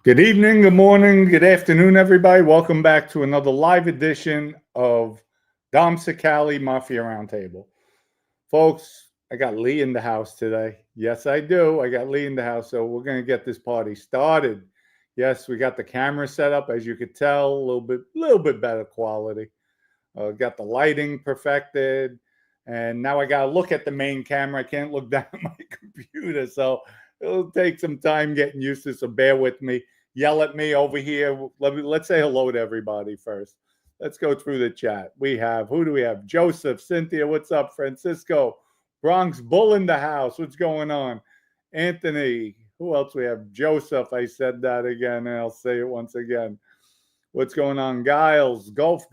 Good evening, good morning, good afternoon, everybody. Welcome back to another live edition of Dom Cicale Mafia Roundtable. Folks, I got Lee in the house today. Yes, I do. I got Lee in the house, so we're going to get this party started. Yes, we got the camera set up, as you could tell, a little bit better quality. Got the lighting perfected, and now I got to look at the main camera. I can't look down at my computer, so it'll take some time getting used to, so bear with me. Yell at me over here. Let's say hello to everybody first. Let's go through the chat. Who do we have? Joseph, Cynthia, what's up? Francisco, Bronx Bull in the house. What's going on? Anthony, who else we have? Joseph, I said that again, and I'll say it once again. What's going on? Giles, Golf.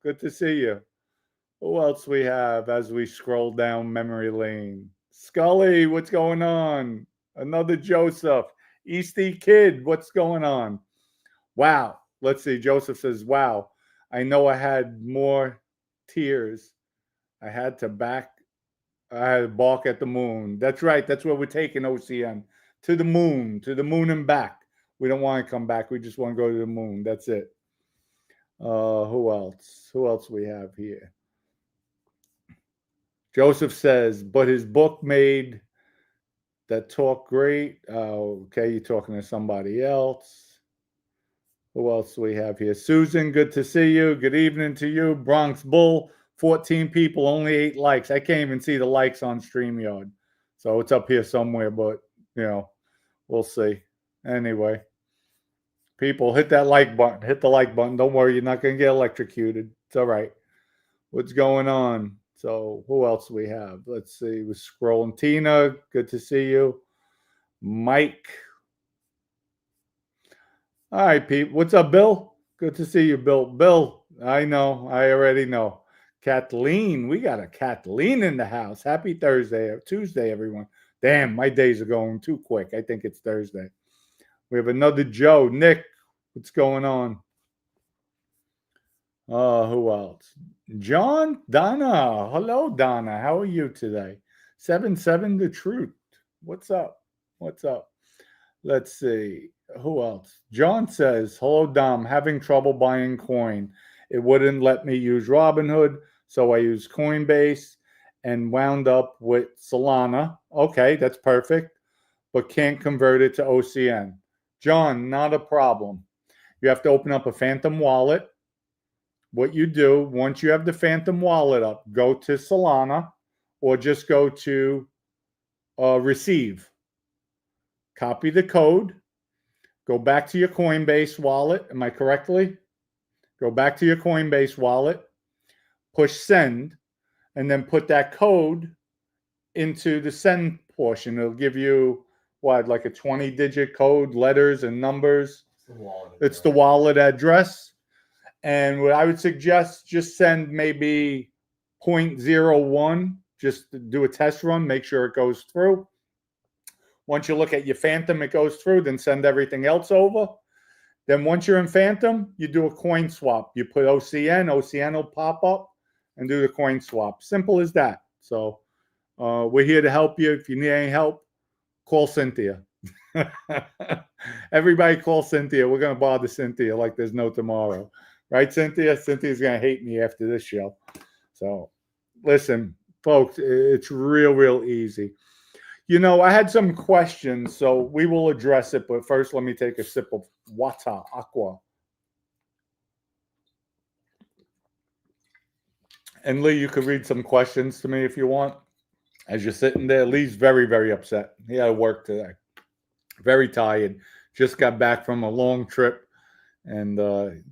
Good to see you. Who else we have as we scroll down memory lane? Scully, what's going on? Another Joseph. Easty Kid, what's going on? Wow. Let's see. Joseph says, wow. I know I had more tears. I had to balk at the moon. That's right. That's where we're taking OCN. To the moon and back. We don't want to come back. We just want to go to the moon. That's it. Who else? Who else we have here? Joseph says, but his book made that talk great. Okay, you're talking to somebody else. Who else do we have here? Susan, good to see you. Good evening to you. Bronx Bull, 14 people, only 8 likes. I can't even see the likes on StreamYard. So it's up here somewhere, but, we'll see. Anyway, people, hit that like button. Hit the like button. Don't worry, you're not going to get electrocuted. It's all right. What's going on? So who else do we have? Let's see. We're scrolling. Tina, good to see you. Mike. All right, Pete. What's up, Bill? Good to see you, Bill. Bill, I know. I already know. Kathleen. We got a Kathleen in the house. Happy Tuesday, everyone. Damn, my days are going too quick. I think it's Thursday. We have another Joe. Nick, what's going on? Who else? John, Donna. Hello, Donna. How are you today? 77 The Truth. What's up? Let's see. Who else? John says, hello, Dom. Having trouble buying coin. It wouldn't let me use Robinhood, so I used Coinbase and wound up with Solana. Okay, that's perfect, but can't convert it to OCN. John, not a problem. You have to open up a Phantom wallet. What you do, once you have the Phantom wallet up, go to Solana or just go to receive. Copy the code. Go back to your Coinbase wallet. Am I correctly? Go back to your Coinbase wallet. Push send. And then put that code into the send portion. It'll give you, like a 20-digit code, letters and numbers. It's the wallet address. And what I would suggest, just send maybe 0.01, just to do a test run, make sure it goes through. Once you look at your Phantom, it goes through, then send everything else over. Then once you're in Phantom, you do a coin swap. You put OCN will pop up and do the coin swap. Simple as that. So we're here to help you. If you need any help, call Cynthia. Everybody call Cynthia. We're going to bother Cynthia like there's no tomorrow. Right, Cynthia? Cynthia's going to hate me after this show. So, listen, folks, it's real easy. I had some questions, so we will address it. But first, let me take a sip of aqua. And Lee, you could read some questions to me if you want. As you're sitting there, Lee's very upset. He had to work today. Very tired. Just got back from a long trip. And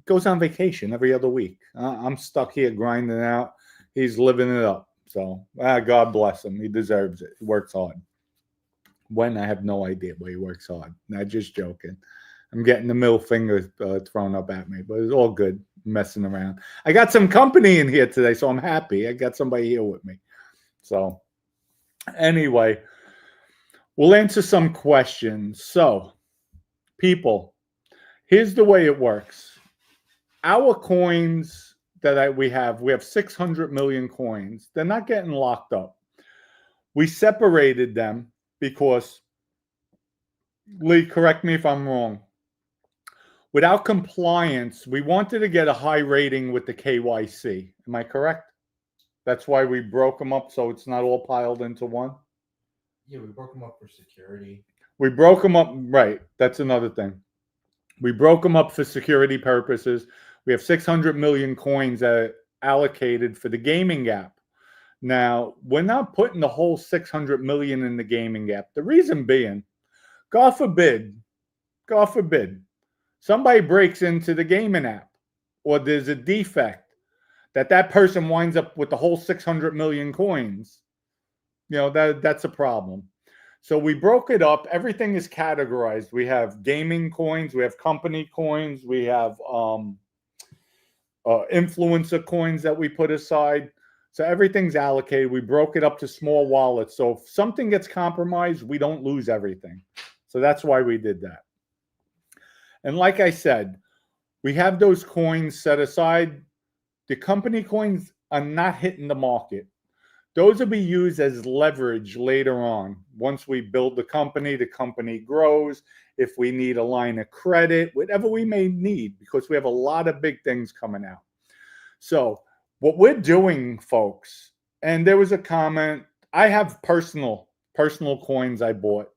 goes on vacation every other week. I'm stuck here grinding out. He's living it up. So God bless him. He deserves it. He works hard. When, I have no idea, but he works hard. Not just joking. I'm getting the middle finger thrown up at me, but it's all good. Messing around. I got some company in here today, so I'm happy. I got somebody here with me. So anyway, we'll answer some questions. So, people, here's the way it works. Our coins that we have 600 million coins. They're not getting locked up. We separated them because, Lee, correct me if I'm wrong. without compliance, we wanted to get a high rating with the KYC. Am I correct? That's why we broke them up so it's not all piled into one. Yeah, we broke them up for security. We broke them up, right? That's another thing. We broke them up for security purposes. We have 600 million coins that are allocated for the gaming app. Now, we're not putting the whole 600 million in the gaming app. The reason being, God forbid, somebody breaks into the gaming app or there's a defect that person winds up with the whole 600 million coins. That's a problem. So we broke it up. Everything is categorized. We have gaming coins, we have company coins, we have influencer coins that we put aside. So everything's allocated. We broke it up to small wallets. So if something gets compromised, we don't lose everything. So that's why we did that. And like I said, we have those coins set aside. The company coins are not hitting the market. Those will be used as leverage later on. Once we build the company grows. If we need a line of credit, whatever we may need, because we have a lot of big things coming out. So what we're doing, folks, and there was a comment, I have personal coins I bought.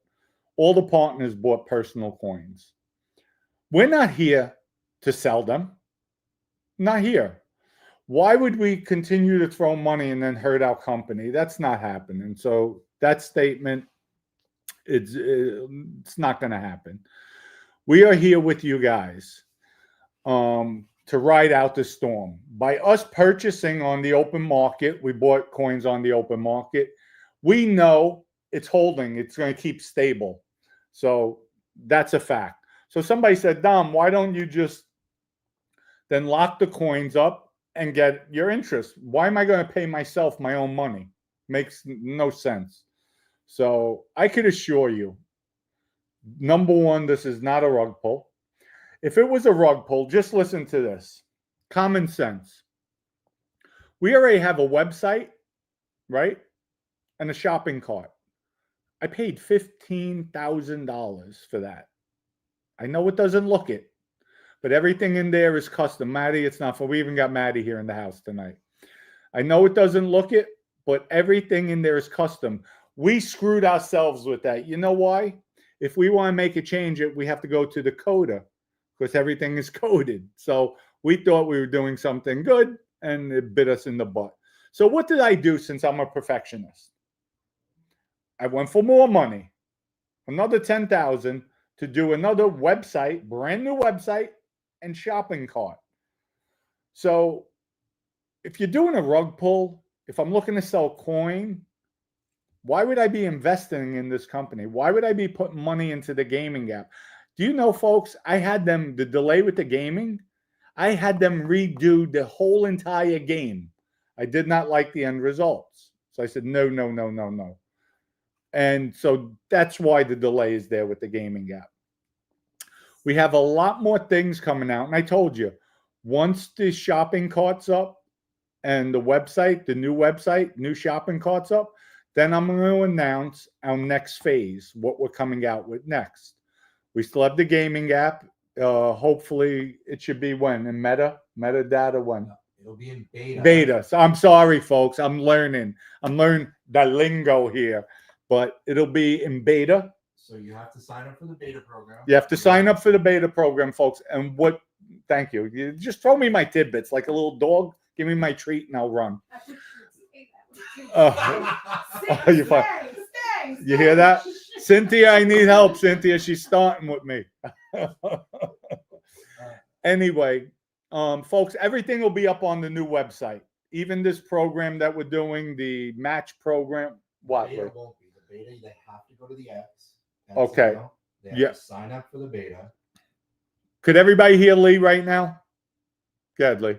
All the partners bought personal coins. We're not here to sell them. Not here. Why would we continue to throw money and then hurt our company? That's not happening. So that statement, it's not going to happen. We are here with you guys to ride out the storm. By us purchasing on the open market, we bought coins on the open market. We know it's holding. It's going to keep stable. So that's a fact. So somebody said, Dom, why don't you just then lock the coins up and get your interest? Why am I going to pay myself my own money? Makes no sense. So I could assure you, number one, this is not a rug pull. If it was a rug pull, just listen to this. Common sense. We already have a website, right? And a shopping cart. I paid $15,000 for that. I know it doesn't look it, but everything in there is custom. Maddie, it's not for, we even got Maddie here in the house tonight. I know it doesn't look it, but everything in there is custom. We screwed ourselves with that. You know why? If we want to make a change, we have to go to the coder because everything is coded. So we thought we were doing something good and it bit us in the butt. So what did I do since I'm a perfectionist? I went for more money, another $10,000 to do another website, brand new website and shopping cart. So if you're doing a rug pull, if I'm looking to sell coin, why would I be investing in this company? Why would I be putting money into the gaming app? Do you know, folks, I had them, the delay with the gaming, I had them redo the whole entire game. I did not like the end results. So I said, no. And so that's why the delay is there with the gaming app. We have a lot more things coming out. And I told you, once the shopping cart's up and the website, the new website, new shopping cart's up, then I'm going to announce our next phase, what we're coming out with next. We still have the gaming app. Hopefully it should be when? In metadata when? It'll be in beta. Beta. So I'm sorry, folks. I'm learning the lingo here. But it'll be in beta. So you have to sign up for the beta program. You have to sign up for the beta program, folks. And thank you. You just throw me my tidbits like a little dog. Give me my treat and I'll run. You hear that? Cynthia, I need help, Cynthia. She's starting with me. Anyway, folks, everything will be up on the new website. Even this program that we're doing, the match program. What? Beta won't be. The beta, they have to go to the X. Okay. They have to sign up for the beta. Could everybody hear Lee right now? Go ahead, Lee.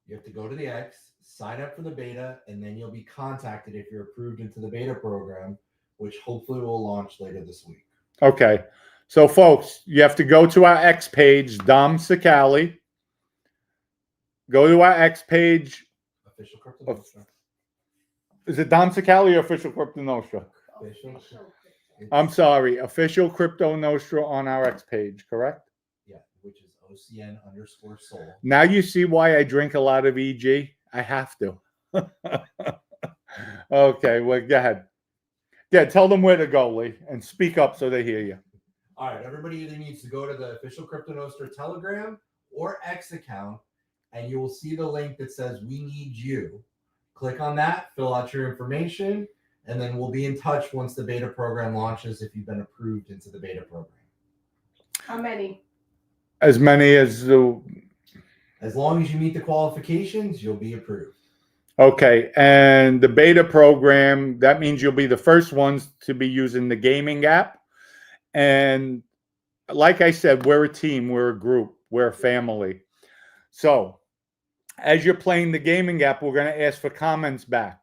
You have to go to the X, sign up for the beta, and then you'll be contacted if you're approved into the beta program, which hopefully will launch later this week. Okay. So, folks, you have to go to our X page, Dom Cicale. Go to our X page. Official Crypto Nostra. Is it Dom Cicale or Official Crypto Nostra? Official. I'm sorry. Official Crypto Nostra on our X page, correct? Yeah. which is OCN_soul. Now you see why I drink a lot of EG? I have to. Okay, well, go ahead. Yeah, tell them where to go, Lee, and speak up so they hear you. All right, everybody either needs to go to the official Crypto Nostra Telegram or X account, and you will see the link that says "We need you." Click on that, fill out your information, and then we'll be in touch once the beta program launches if you've been approved into the beta program. How many? As many as the. As long as you meet the qualifications, you'll be approved. Okay, and the beta program, that means you'll be the first ones to be using the gaming app. And like I said, we're a team, we're a group, we're a family. So as you're playing the gaming app, we're going to ask for comments back.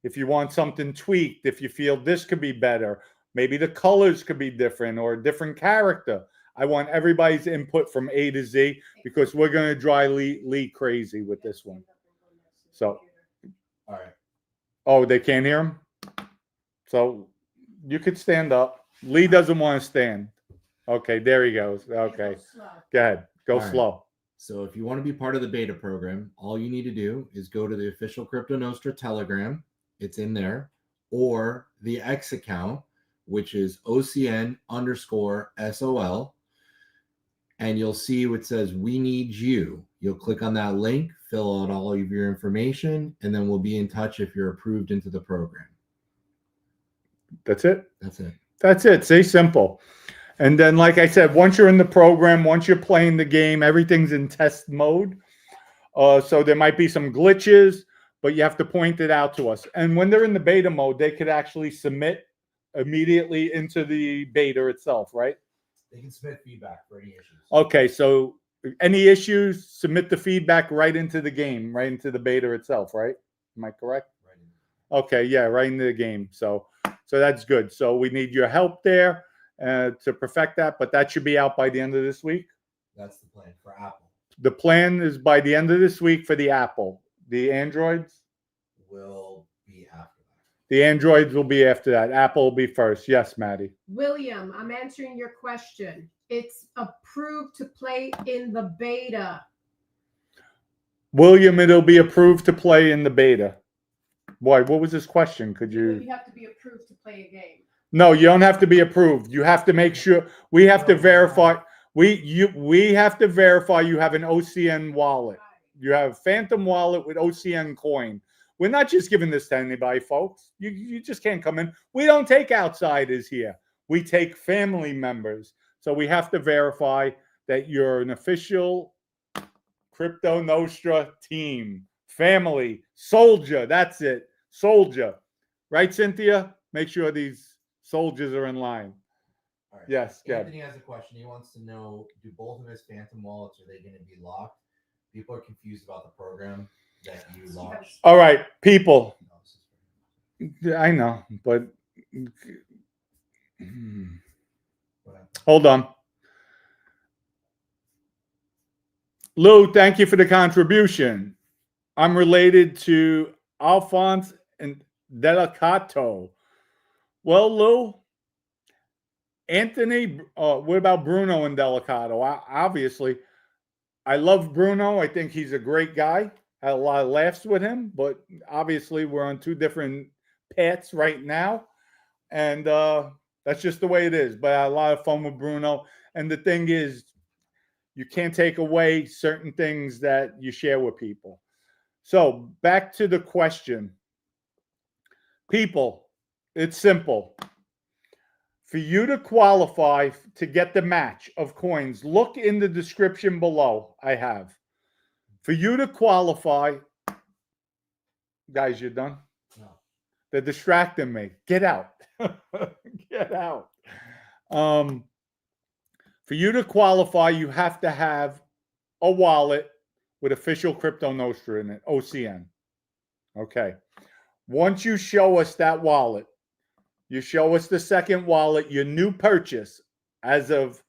If you want something tweaked, if you feel this could be better, maybe the colors could be different or a different character. I want everybody's input from A to Z because we're going to drive Lee crazy with this one. So, all right. Oh, they can't hear him? So you could stand up. Lee doesn't want to stand. Okay, there he goes. Okay. Go ahead. Go slow. So if you want to be part of the beta program, all you need to do is go to the official Crypto Nostra Telegram. It's in there. Or the X account, which is OCN_SOL. And you'll see what says "We need you." You'll click on that link, fill out all of your information, and then we'll be in touch if you're approved into the program. That's it? That's it. That's it. Say simple. And then, like I said, once you're in the program, once you're playing the game, everything's in test mode. So there might be some glitches, but you have to point it out to us. And when they're in the beta mode, they could actually submit immediately into the beta itself, right? They can submit feedback for any issues. Okay, so any issues, submit the feedback right into the game, right into the beta itself, right? Am I correct? Right in. Okay, yeah, right into the game. So that's good. So we need your help there to perfect that, but that should be out by the end of this week. That's the plan for Apple. The plan is by the end of this week for the Apple. The Androids Will be after that. The Androids will be after that. Apple will be first. Yes, Maddie. William, I'm answering your question. It's approved to play in the beta. William, it'll be approved to play in the beta. Why? What was his question? Could you? You have to be approved to play a game. No, you don't have to be approved. You have to make sure. We have to verify. We have to verify you have an OCN wallet. You have Phantom wallet with OCN coin. We're not just giving this to anybody, folks. You just can't come in. We don't take outsiders here. We take family members. So we have to verify that you're an official Crypto Nostra team, family, soldier. That's it. Soldier. Right, Cynthia? Make sure these soldiers are in line. All right. Yes, Anthony has a question. He wants to know, do both of his Phantom wallets, are they going to be locked? People are confused about the program that you launched. All right, people. I know, but hold on. Lou, thank you for the contribution. I'm related to Alphonse and Delicato. Well, Lou, Anthony, what about Bruno and Delicato? Obviously, I love Bruno. I think he's a great guy. I had a lot of laughs with him, but obviously we're on two different paths right now. And that's just the way it is. But I had a lot of fun with Bruno. And the thing is, you can't take away certain things that you share with people. So back to the question. People, it's simple. For you to qualify to get the match of coins, look in the description below. I have. For you to qualify, guys, you're done? No. They're distracting me. Get out. Get out. For you to qualify, you have to have a wallet with official Crypto Nostra in it, OCN. Okay. Once you show us that wallet, you show us the second wallet, your new purchase as of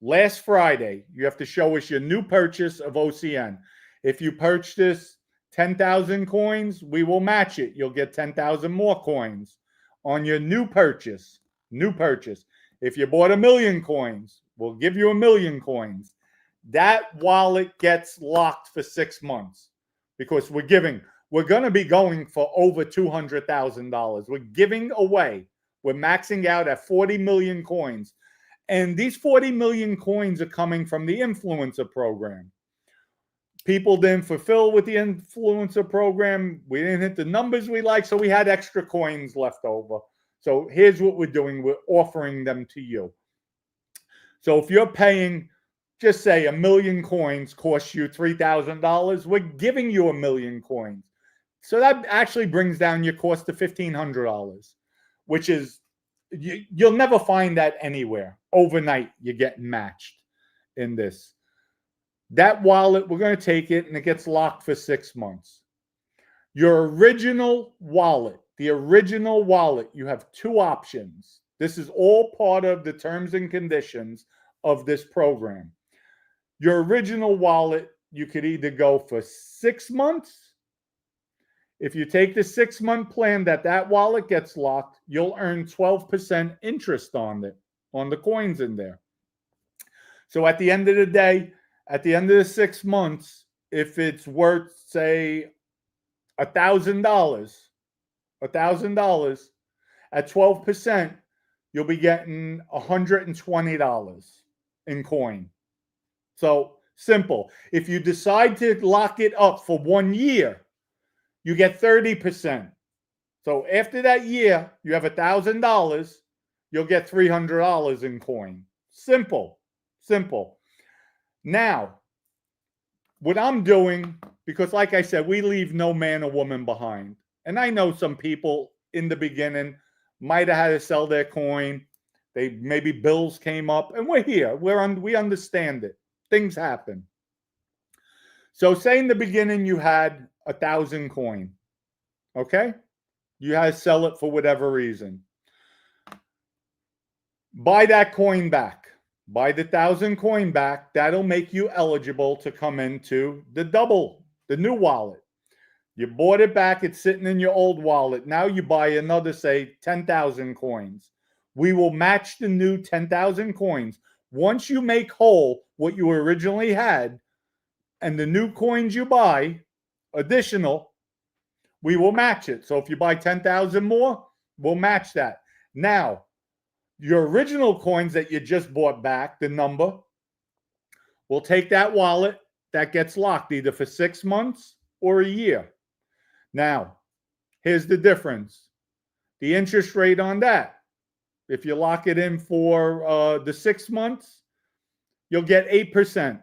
last Friday, you have to show us your new purchase of OCN. If you purchase 10,000 coins, we will match it. You'll get 10,000 more coins on your new purchase. New purchase. If you bought 1 million coins, we'll give you 1 million coins. that wallet gets locked for 6 months because we're going to be going for over $200,000. We're giving away, we're maxing out at 40 million coins. And these 40 million coins are coming from the influencer program. People didn't fulfill with the influencer program. We didn't hit the numbers we like, so we had extra coins left over. So here's what we're doing. We're offering them to you. So if you're paying, just say a million coins costs you $3,000, we're giving you a million coins. So that actually brings down your cost to $1,500, which is, you'll never find that anywhere. Overnight, you're getting matched in this. That wallet, we're going to take it, and it gets locked for 6 months. Your original wallet, you have two options. This is all part of the terms and conditions of this program. Your original wallet, you could either go for 6 months. If you take the 6-month plan that wallet gets locked, you'll earn 12% interest on it, on the coins in there. So at the end of the day, at the end of the 6 months, if it's worth, say, $1,000, at 12%, you'll be getting $120 in coin. So simple. If you decide to lock it up for 1 year, you get 30%. So after that year, you have $1,000, you'll get $300 in coin. Simple. Now, what I'm doing, because like I said, we leave no man or woman behind. And I know some people in the beginning might have had to sell their coin. Maybe bills came up, and we're here. We understand it. Things happen. So say in the beginning you had 1,000 coin. Okay? You had to sell it for whatever reason. Buy that coin back. Buy the 1,000 coin back. That'll make you eligible to come into the new wallet. You bought it back. It's sitting in your old wallet. Now you buy another, say, 10,000 coins. We will match the new 10,000 coins. Once you make whole what you originally had and the new coins you buy, additional, we will match it. So if you buy 10,000 more, we'll match that. Now, your original coins that you just bought back, the number, we'll take that wallet that gets locked either for 6 months or a year. Now, here's the difference. The interest rate on that, if you lock it in for the 6 months, you'll get 8%.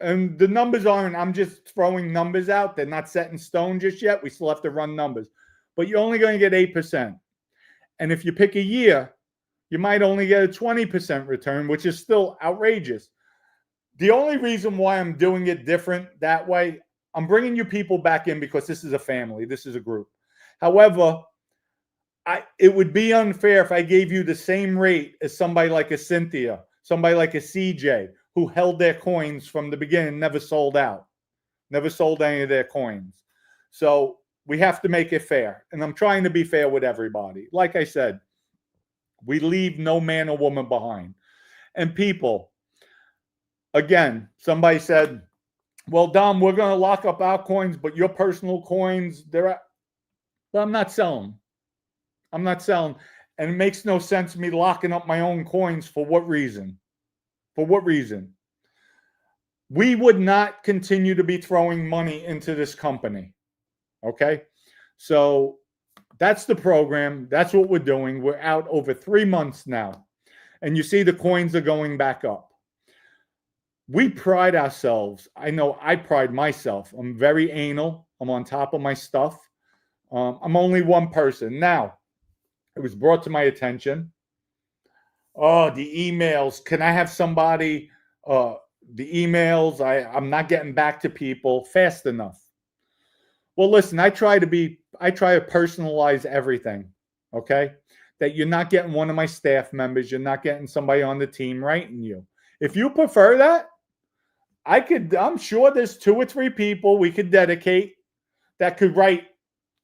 And the numbers aren't, I'm just throwing numbers out. They're not set in stone just yet. We still have to run numbers. But you're only going to get 8%. And if you pick a year, you might only get a 20% return, which is still outrageous. The only reason why I'm doing it different that way, I'm bringing you people back in because this is a family. This is a group. However, it would be unfair if I gave you the same rate as somebody like a Cynthia, somebody like a CJ, who held their coins from the beginning, never sold out, never sold any of their coins. So we have to make it fair. And I'm trying to be fair with everybody. Like I said, we leave no man or woman behind. And people, again, somebody said, well, Dom, we're going to lock up our coins, but your personal coins, well, I'm not selling. I'm not selling. And it makes no sense to me locking up my own coins. For what reason? For what reason? We would not continue to be throwing money into this company. Okay? So that's the program. That's what we're doing. We're out over 3 months now. And you see the coins are going back up. We pride ourselves. I know I pride myself. I'm very anal. I'm on top of my stuff. I'm only one person. Now, it was brought to my attention. Oh, the emails. Can I have somebody, the emails, I'm not getting back to people fast enough. Well, listen, I try to personalize everything, okay? That you're not getting one of my staff members, you're not getting somebody on the team writing you. If you prefer that, I'm sure there's 2 or 3 people we could dedicate that could write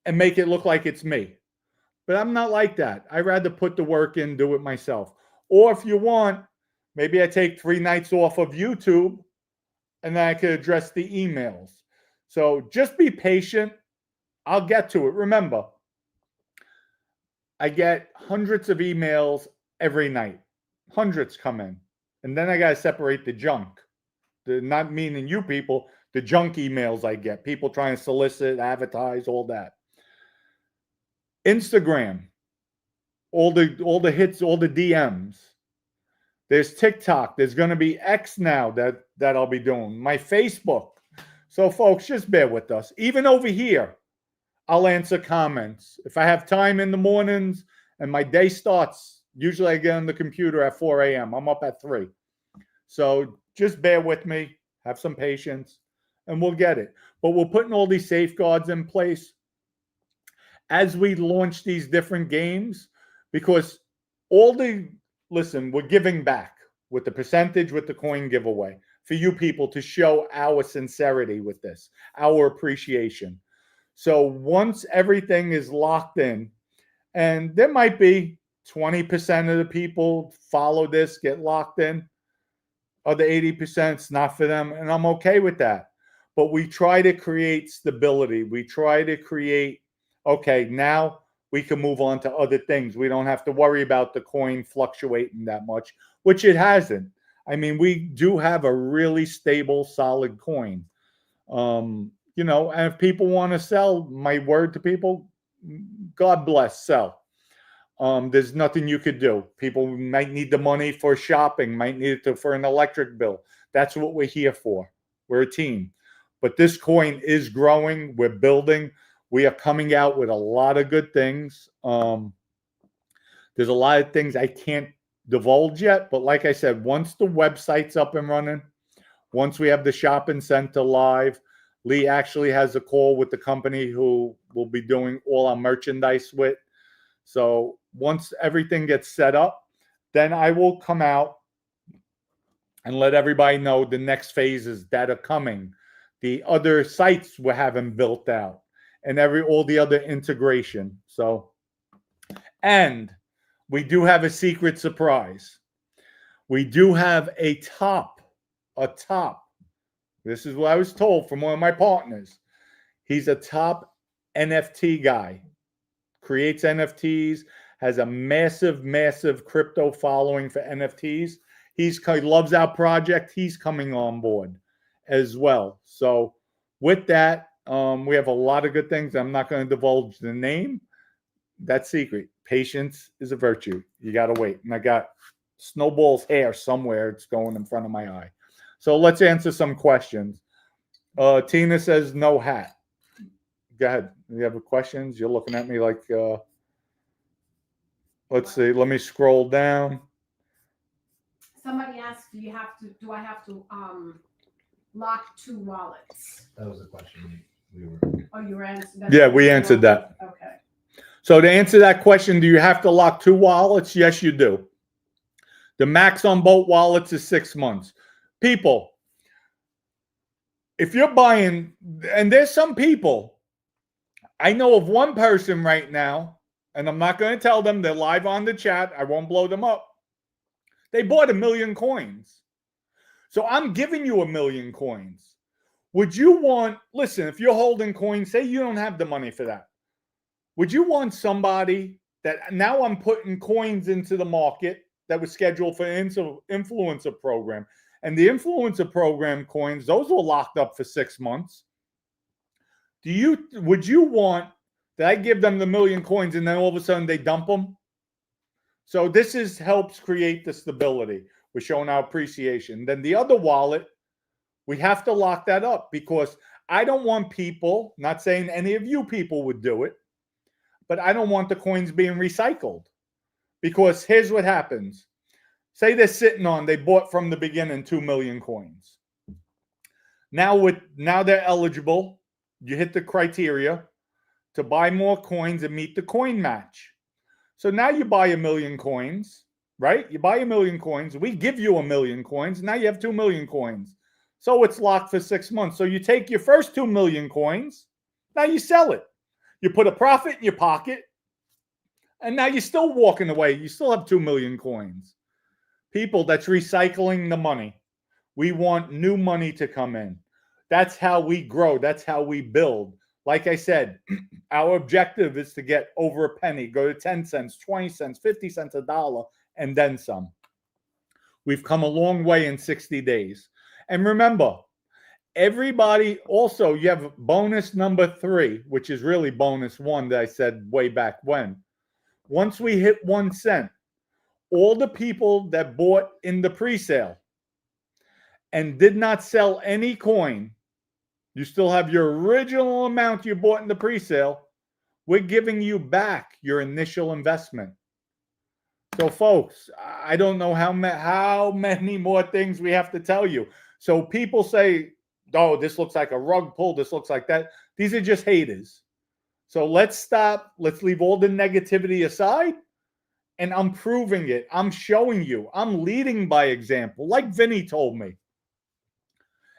and make it look like it's me. But I'm not like that. I'd rather put the work in, do it myself. Or if you want, maybe I take 3 nights off of YouTube and then I could address the emails. So just be patient. I'll get to it. Remember, I get hundreds of emails every night. Hundreds come in. And then I got to separate the junk. Not meaning you people, the junk emails I get. People trying to solicit, advertise, all that. Instagram, all the hits, all the DMs. There's TikTok. There's going to be X now that I'll be doing. My Facebook. So folks, just bear with us. Even over here, I'll answer comments. If I have time in the mornings and my day starts, usually I get on the computer at 4 a.m. I'm up at 3. So just bear with me. Have some patience and we'll get it. But we're putting all these safeguards in place as we launch these different games because listen, we're giving back with the percentage with the coin giveaway for you people to show our sincerity with this, our appreciation. So once everything is locked in, and there might be 20% of the people follow this, get locked in, other 80% it's not for them, and I'm okay with that. But we try to create stability. We try to create, okay, now we can move on to other things. We don't have to worry about the coin fluctuating that much, which it hasn't. I mean, we do have a really stable, solid coin. You know, and if people want to sell, my word to people, God bless, sell. There's nothing you could do. People might need the money for shopping, might need it for an electric bill. That's what we're here for. We're a team. But this coin is growing. We're building. We are coming out with a lot of good things. There's a lot of things I can't divulge yet. But like I said, once the website's up and running, once we have the shopping center live, Lee actually has a call with the company who will be doing all our merchandise with. So once everything gets set up, then I will come out and let everybody know the next phases that are coming, the other sites we're having built out, and all the other integration. So, and we do have a secret surprise. We do have a top. This is what I was told from one of my partners. He's a top NFT guy. Creates NFTs, has a massive, massive crypto following for NFTs. He loves our project. He's coming on board as well. So with that, we have a lot of good things. I'm not going to divulge the name. That's secret. Patience is a virtue. You got to wait. And I got Snowball's hair somewhere. It's going in front of my eye. So let's answer some questions. Tina says no hat. Go ahead. You have questions? You're looking at me like, let's see. Let me scroll down. Somebody asked, do I have to lock 2 wallets? That was a question we were. Oh, you were answering. Yeah, we answered that. Okay. So to answer that question, do you have to lock 2 wallets? Yes, you do. The max on both wallets is 6 months. People, if you're buying, and there's some people, I know of one person right now, and I'm not going to tell them, they're live on the chat. I won't blow them up. They bought 1 million coins. So I'm giving you 1 million coins. Would you want, listen, if you're holding coins, say you don't have the money for that. Would you want somebody that now I'm putting coins into the market that was scheduled for influencer program? And the influencer program coins, those were locked up for 6 months. Would you want that I give them the 1 million coins and then all of a sudden they dump them? So this helps create the stability. We're showing our appreciation. Then the other wallet, we have to lock that up because I don't want people, not saying any of you people would do it, but I don't want the coins being recycled. Because here's what happens. Say they bought from the beginning 2 million coins. Now they're eligible. You hit the criteria to buy more coins and meet the coin match. So now you buy 1 million coins, right? You buy 1 million coins. We give you 1 million coins. Now you have 2 million coins. So it's locked for 6 months. So you take your first 2 million coins. Now you sell it. You put a profit in your pocket. And now you're still walking away. You still have 2 million coins. People, that's recycling the money. We want new money to come in. That's how we grow. That's how we build. Like I said, our objective is to get over a penny, go to 10 cents, 20 cents, 50 cents, $1, and then some. We've come a long way in 60 days. And remember, everybody also, you have bonus number 3, which is really bonus 1 that I said way back when. Once we hit 1 cent, all the people that bought in the pre-sale and did not sell any coin, you still have your original amount you bought in the pre-sale. We're giving you back your initial investment. So, folks, I don't know how many more things we have to tell you. So people say, oh, this looks like a rug pull. This looks like that. These are just haters. So let's stop. Let's leave all the negativity aside. And I'm proving it. I'm showing you. I'm leading by example, like Vinny told me.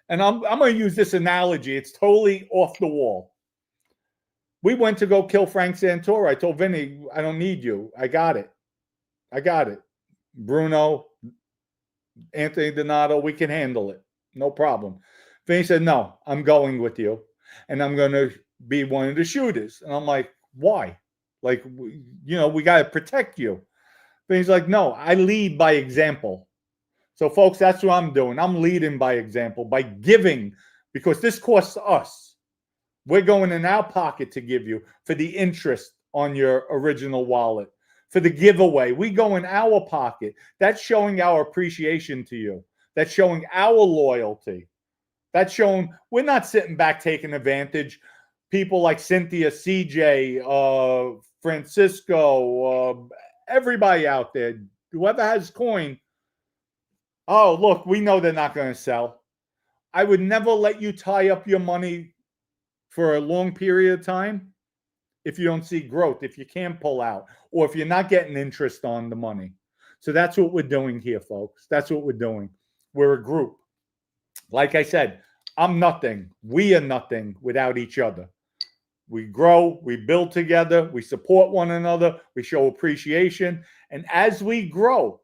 And I'm going to use this analogy. It's totally off the wall. We went to go kill Frank Santoro. I told Vinny, I don't need you. I got it. Bruno, Anthony Donato, we can handle it. No problem. Vinny said, no, I'm going with you. And I'm going to be one of the shooters. And I'm like, why? Like, we got to protect you. Vinny's like, no, I lead by example. So, folks, that's what I'm doing. I'm leading by example, by giving, because this costs us. We're going in our pocket to give you for the interest on your original wallet, for the giveaway. We go in our pocket. That's showing our appreciation to you. That's showing our loyalty. That's showing we're not sitting back taking advantage. People like Cynthia, CJ, Francisco, everybody out there, whoever has coin, oh, look, we know they're not going to sell. I would never let you tie up your money for a long period of time if you don't see growth, if you can't pull out, or if you're not getting interest on the money. So that's what we're doing here, folks. That's what we're doing. We're a group. Like I said, I'm nothing. We are nothing without each other. We grow, we build together, we support one another, we show appreciation. And as we grow,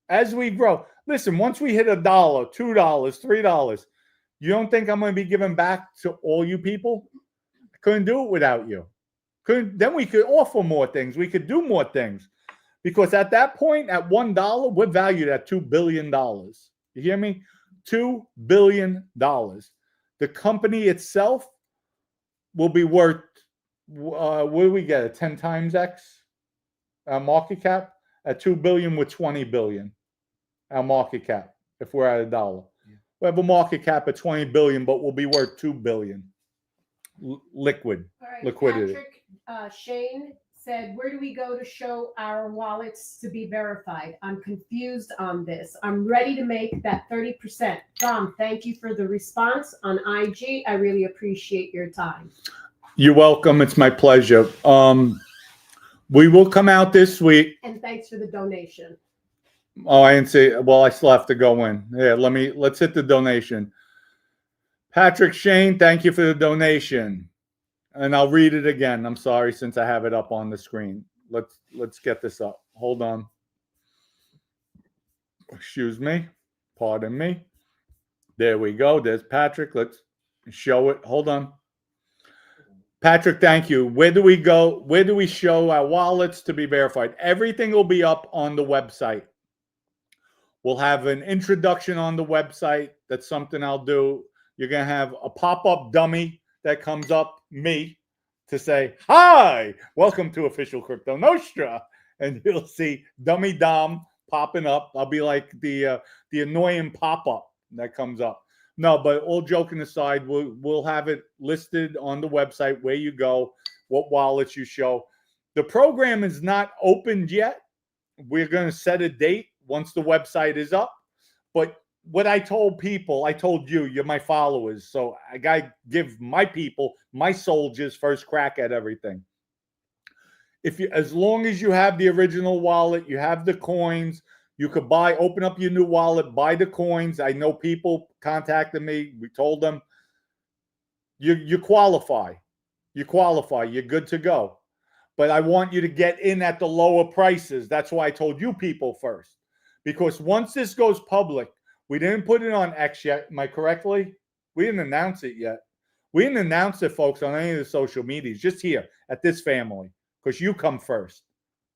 listen, once we hit $1, $2, $3, you don't think I'm going to be giving back to all you people? I couldn't do it without you. Then we could offer more things. We could do more things. Because at that point, at $1, we're valued at $2 billion. You hear me? $2 billion. The company itself will be worth, what do we get, a 10 times X? Our market cap at $2 billion with $20 billion. Our market cap, if we're at $1. Yeah. We have a market cap at $20 billion, but we'll be worth $2 billion. Liquidity. Patrick, Shane said, where do we go to show our wallets to be verified? I'm confused on this. I'm ready to make that 30%. Dom, thank you for the response on IG. I really appreciate your time. You're welcome. It's my pleasure. We will come out this week. And thanks for the donation. Oh, I didn't see. Well, I still have to go in. Yeah, let's hit the donation. Patrick Shane, thank you for the donation. And I'll read it again. I'm sorry, since I have it up on the screen. Let's get this up. Hold on. Excuse me. Pardon me. There we go. There's Patrick. Let's show it. Hold on. Patrick, thank you. Where do we go? Where do we show our wallets to be verified? Everything will be up on the website. We'll have an introduction on the website. That's something I'll do. You're going to have a pop-up dummy that comes up, me, to say, hi, welcome to Official Crypto Nostra. And you'll see Dummy Dom popping up. I'll be like the annoying pop-up that comes up. No, but all joking aside, we'll have it listed on the website where you go, what wallets you show. The program is not opened yet. We're going to set a date once the website is up. But what I told people, I told you, you're my followers. So I got to give my people, my soldiers, first crack at everything. As long as you have the original wallet, you have the coins, you could open up your new wallet, buy the coins. I know people contacted me. We told them, you qualify. You qualify. You're good to go. But I want you to get in at the lower prices. That's why I told you people first. Because once this goes public, We didn't put it on X yet. Am I correctly? We didn't announce it yet. We didn't announce it, folks, on any of the social medias. Just here at this family, because you come first.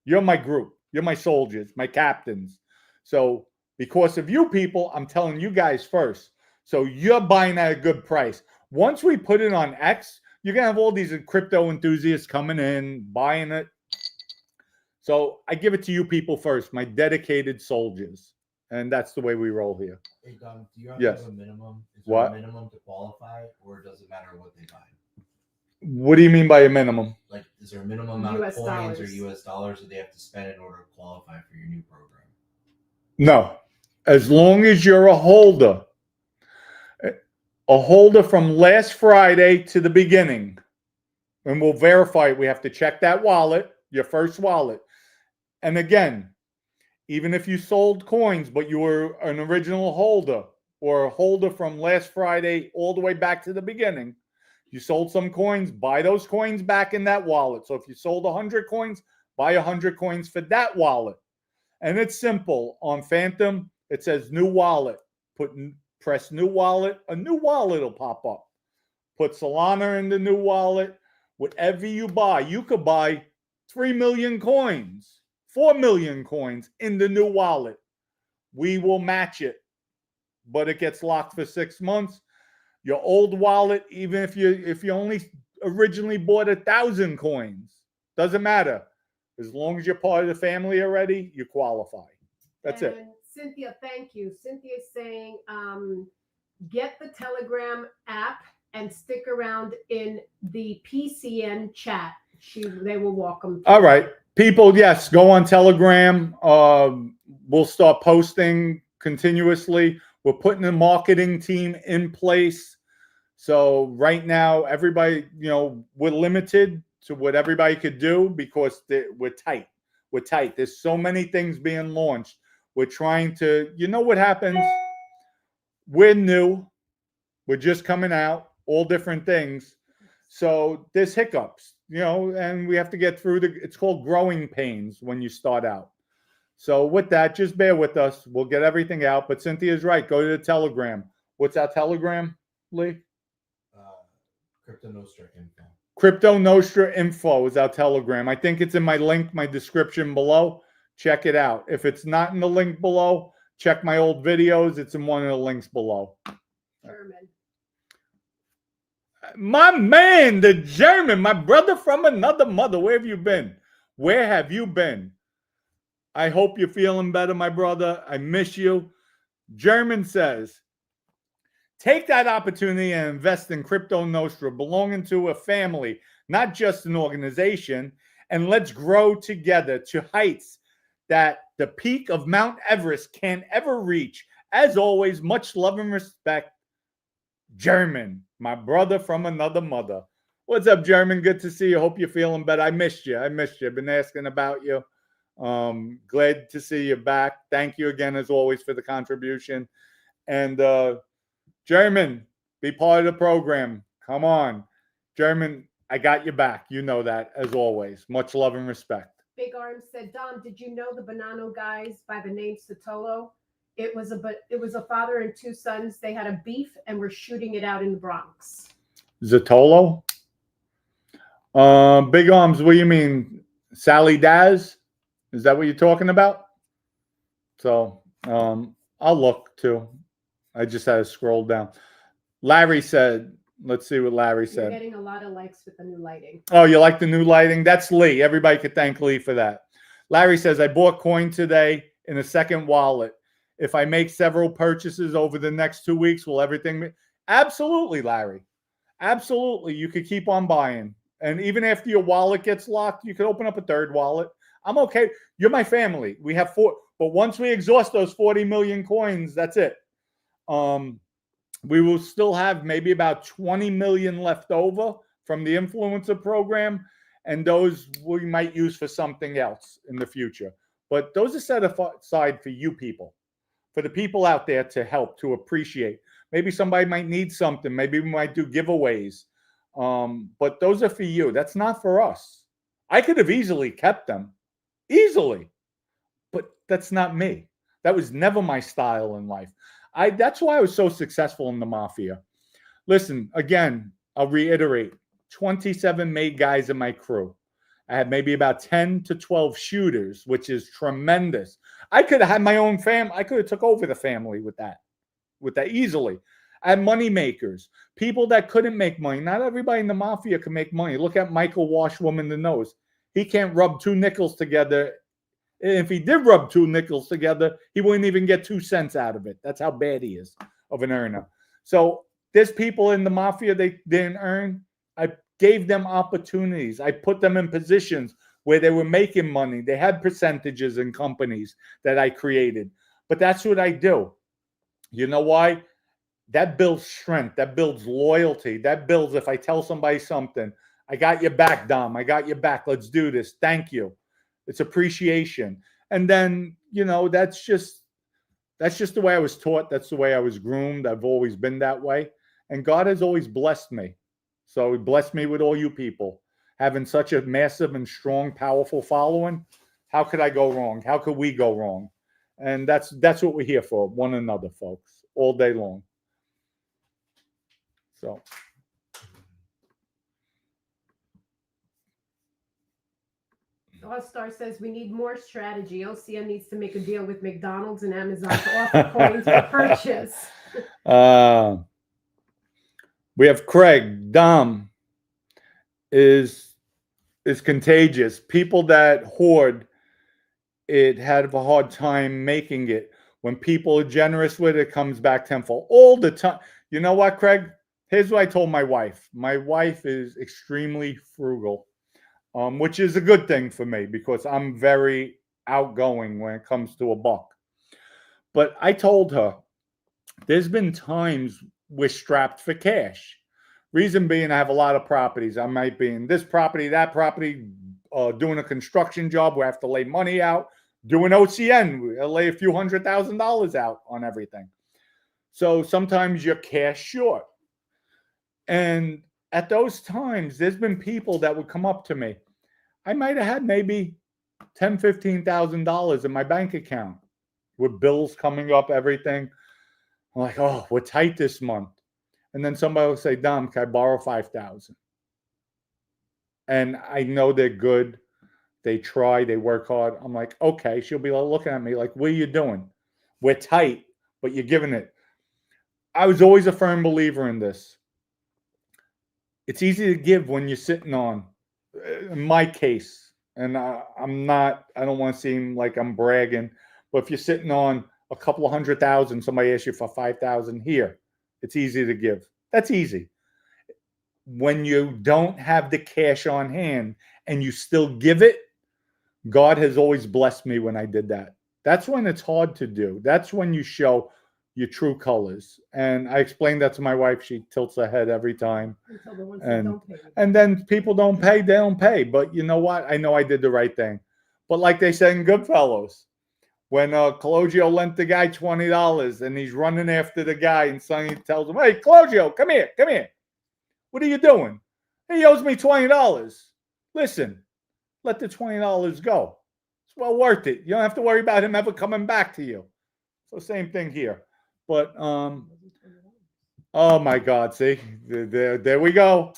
You're my group. You're my soldiers, my captains. So because of you people, I'm telling you guys first. So you're buying at a good price. Once we put it on X, you're going to have all these crypto enthusiasts coming in, buying it. So I give it to you people first, my dedicated soldiers. And that's the way we roll here. Hey, Dom, do you have Yes. to have a minimum? Is there What? a minimum to qualify, or does it matter what they buy? What do you mean by a minimum? Like, is there a minimum amount US of coins dollars. or US dollars that they have to spend in order to qualify for your new program? No. As long as you're a holder from last Friday to the beginning, and we'll verify it. We have to check that wallet, your first wallet. And again, even if you sold coins, but you were an original holder or a holder from last Friday all the way back to the beginning, you sold some coins, buy those coins back in that wallet. So if you sold 100 coins, buy 100 coins for that wallet. And it's simple. On Phantom, it says new wallet. Press new wallet. A new wallet will pop up. Put Solana in the new wallet. Whatever you buy, you could buy 3 million coins. 4 million coins in the new wallet. We will match it, but it gets locked for 6 months. Your old wallet, even if you only originally bought 1,000 coins, doesn't matter. As long as you're part of the family already, you qualify. That's it. Cynthia, thank you. Cynthia's saying, get the Telegram app and stick around in the PCN chat. They will walk them through. All right. People, yes, go on Telegram. We'll start posting continuously. We're putting a marketing team in place. So right now, everybody, we're limited to what everybody could do because we're tight. We're tight. There's so many things being launched. We're trying to, what happens? We're new. We're just coming out, all different things. So there's hiccups, and we have to get through it's called growing pains when you start out. So with that, just bear with us. We'll get everything out. But Cynthia's right. Go to the Telegram. What's our Telegram, Lee? Crypto Nostra info. Crypto Nostra info is our Telegram. I think it's in my link, my description below. Check it out. If it's not in the link below, check my old videos. It's in one of the links below. German. My man, the German, my brother from another mother. Where have you been? Where have you been? I hope you're feeling better, my brother. I miss you. German says, take that opportunity and invest in Crypto Nostra, belonging to a family, not just an organization, and let's grow together to heights that the peak of Mount Everest can ever reach. As always, much love and respect, German, my brother from another mother. What's up, German? Good to see you. Hope you're feeling better. I missed you. Been asking about you. Glad to see you back. Thank you again, as always, for the contribution. And German, be part of the program. Come on. German, I got you back. You know that, as always. Much love and respect. Big Arm said, Dom, did you know the Banano guys by the name Sotolo? It was a father and two sons. They had a beef and were shooting it out in the Bronx. Zatolo? Big Arms, what do you mean? Sally Daz? Is that what you're talking about? So I'll look too. I just had to scroll down. Larry said, let's see what Larry said. You're getting a lot of likes with the new lighting. Oh, you like the new lighting? That's Lee. Everybody could thank Lee for that. Larry says, I bought coin today in a second wallet. If I make several purchases over the next 2 weeks, will everything be? Absolutely, Larry. Absolutely. You could keep on buying. And even after your wallet gets locked, you could open up a third wallet. I'm okay. You're my family. We have 4. But once we exhaust those 40 million coins, that's it. We will still have maybe about 20 million left over from the influencer program. And those we might use for something else in the future. But those are set aside for you people. For the people out there to help, to appreciate. Maybe somebody might need something. Maybe we might do giveaways. But those are for you. That's not for us. I could have easily kept them. Easily. But that's not me. That was never my style in life. That's why I was so successful in the Mafia. Listen, again, I'll reiterate, 27 made guys in my crew. I had maybe about 10 to 12 shooters, which is tremendous. I could have had my own family. I could have took over the family with that easily. I had money makers, people that couldn't make money. Not everybody in the Mafia can make money. Look at Michael Washwoman the nose. He can't rub two nickels together. If he did rub two nickels together, he wouldn't even get 2 cents out of it. That's how bad he is of an earner. So there's people in the Mafia they didn't earn. I gave them opportunities. I put them in positions where they were making money. They had percentages in companies that I created. But that's what I do. You know why? That builds strength. That builds loyalty. That builds, if I tell somebody something, I got your back, Dom. I got your back. Let's do this. Thank you. It's appreciation. And then, you know, that's just the way I was taught. That's the way I was groomed. I've always been that way. And God has always blessed me. So he blessed me with all you people. Having such a massive and strong, powerful following, how could I go wrong? How could we go wrong? And that's what we're here for, one another, folks, all day long. So. All-Star says we need more strategy. OCN needs to make a deal with McDonald's and Amazon to offer coins for purchase. We have Craig. Dom is contagious. People that hoard it have a hard time making it. When people are generous with it, it comes back tenfold all the time. You know what, Craig? Here's what I told my wife. My wife is extremely frugal, which is a good thing for me because I'm very outgoing when it comes to a buck. But I told her, there's been times we're strapped for cash. Reason being, I have a lot of properties. I might be in this property, that property, doing a construction job where I have to lay money out. Doing OCN, I lay a few $100,000 out on everything. So sometimes you're cash short. And at those times, there's been people that would come up to me. I might have had maybe $10,000, $15,000 in my bank account with bills coming up, everything. I'm like, oh, we're tight this month. And then somebody will say, Dom, can I borrow $5,000? And I know they're good. They try, they work hard. I'm like, okay. She'll be looking at me like, what are you doing? We're tight, but you're giving it. I was always a firm believer in this. It's easy to give when you're sitting on, in my case, and I don't want to seem like I'm bragging, but if you're sitting on a couple of 100,000, somebody asks you for 5,000 here, it's easy to give. That's easy. When you don't have the cash on hand and you still give it, God has always blessed me when I did that. That's when it's hard to do. That's when you show your true colors. And I explained that to my wife. She tilts her head every time. Until the ones that don't pay. And then people don't pay, they don't pay. But you know what? I know I did the right thing. But like they said in Goodfellas, when Cologio lent the guy $20 and he's running after the guy and Sonny tells him, hey, Cologio, come here. What are you doing? He owes me $20. Listen, let the $20 go. It's well worth it. You don't have to worry about him ever coming back to you. So same thing here. But, oh my God, see, there we go.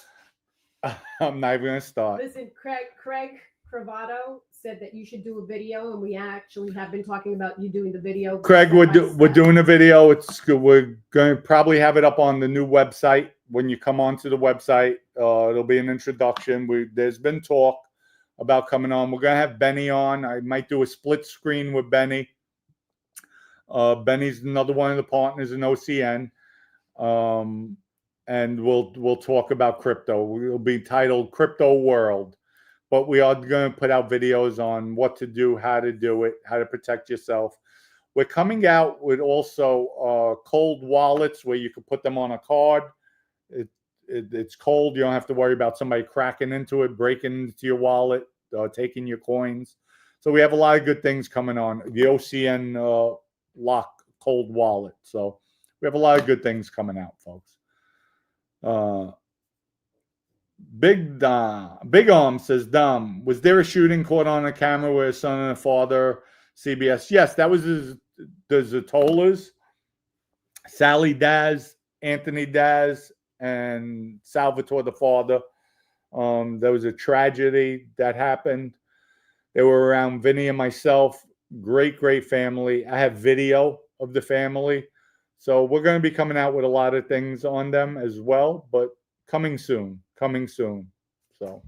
I'm not even going to start. Listen, Craig Cravato said that you should do a video, and we actually have been talking about you doing the video. Craig, we're doing a video. We're going to probably have it up on the new website. When you come onto the website, it'll be an introduction. There's been talk about coming on. We're going to have Benny on. I might do a split screen with Benny. Benny's another one of the partners in OCN. And we'll talk about crypto. It'll be titled Crypto World. But we are going to put out videos on what to do, how to do it, how to protect yourself. We're coming out with also cold wallets where you can put them on a card. It's cold. You don't have to worry about somebody cracking into it, breaking into your wallet, taking your coins. So we have a lot of good things coming on. The OCN lock cold wallet. So we have a lot of good things coming out, folks. Big Arm says, Dom, was there a shooting caught on a camera where a son and a father, CBS? Yes, that was the Zatolas. Sally Daz, Anthony Daz, and Salvatore the father. There was a tragedy that happened. They were around Vinny and myself. Great, great family. I have video of the family. So we're going to be coming out with a lot of things on them as well, but coming soon, coming soon. So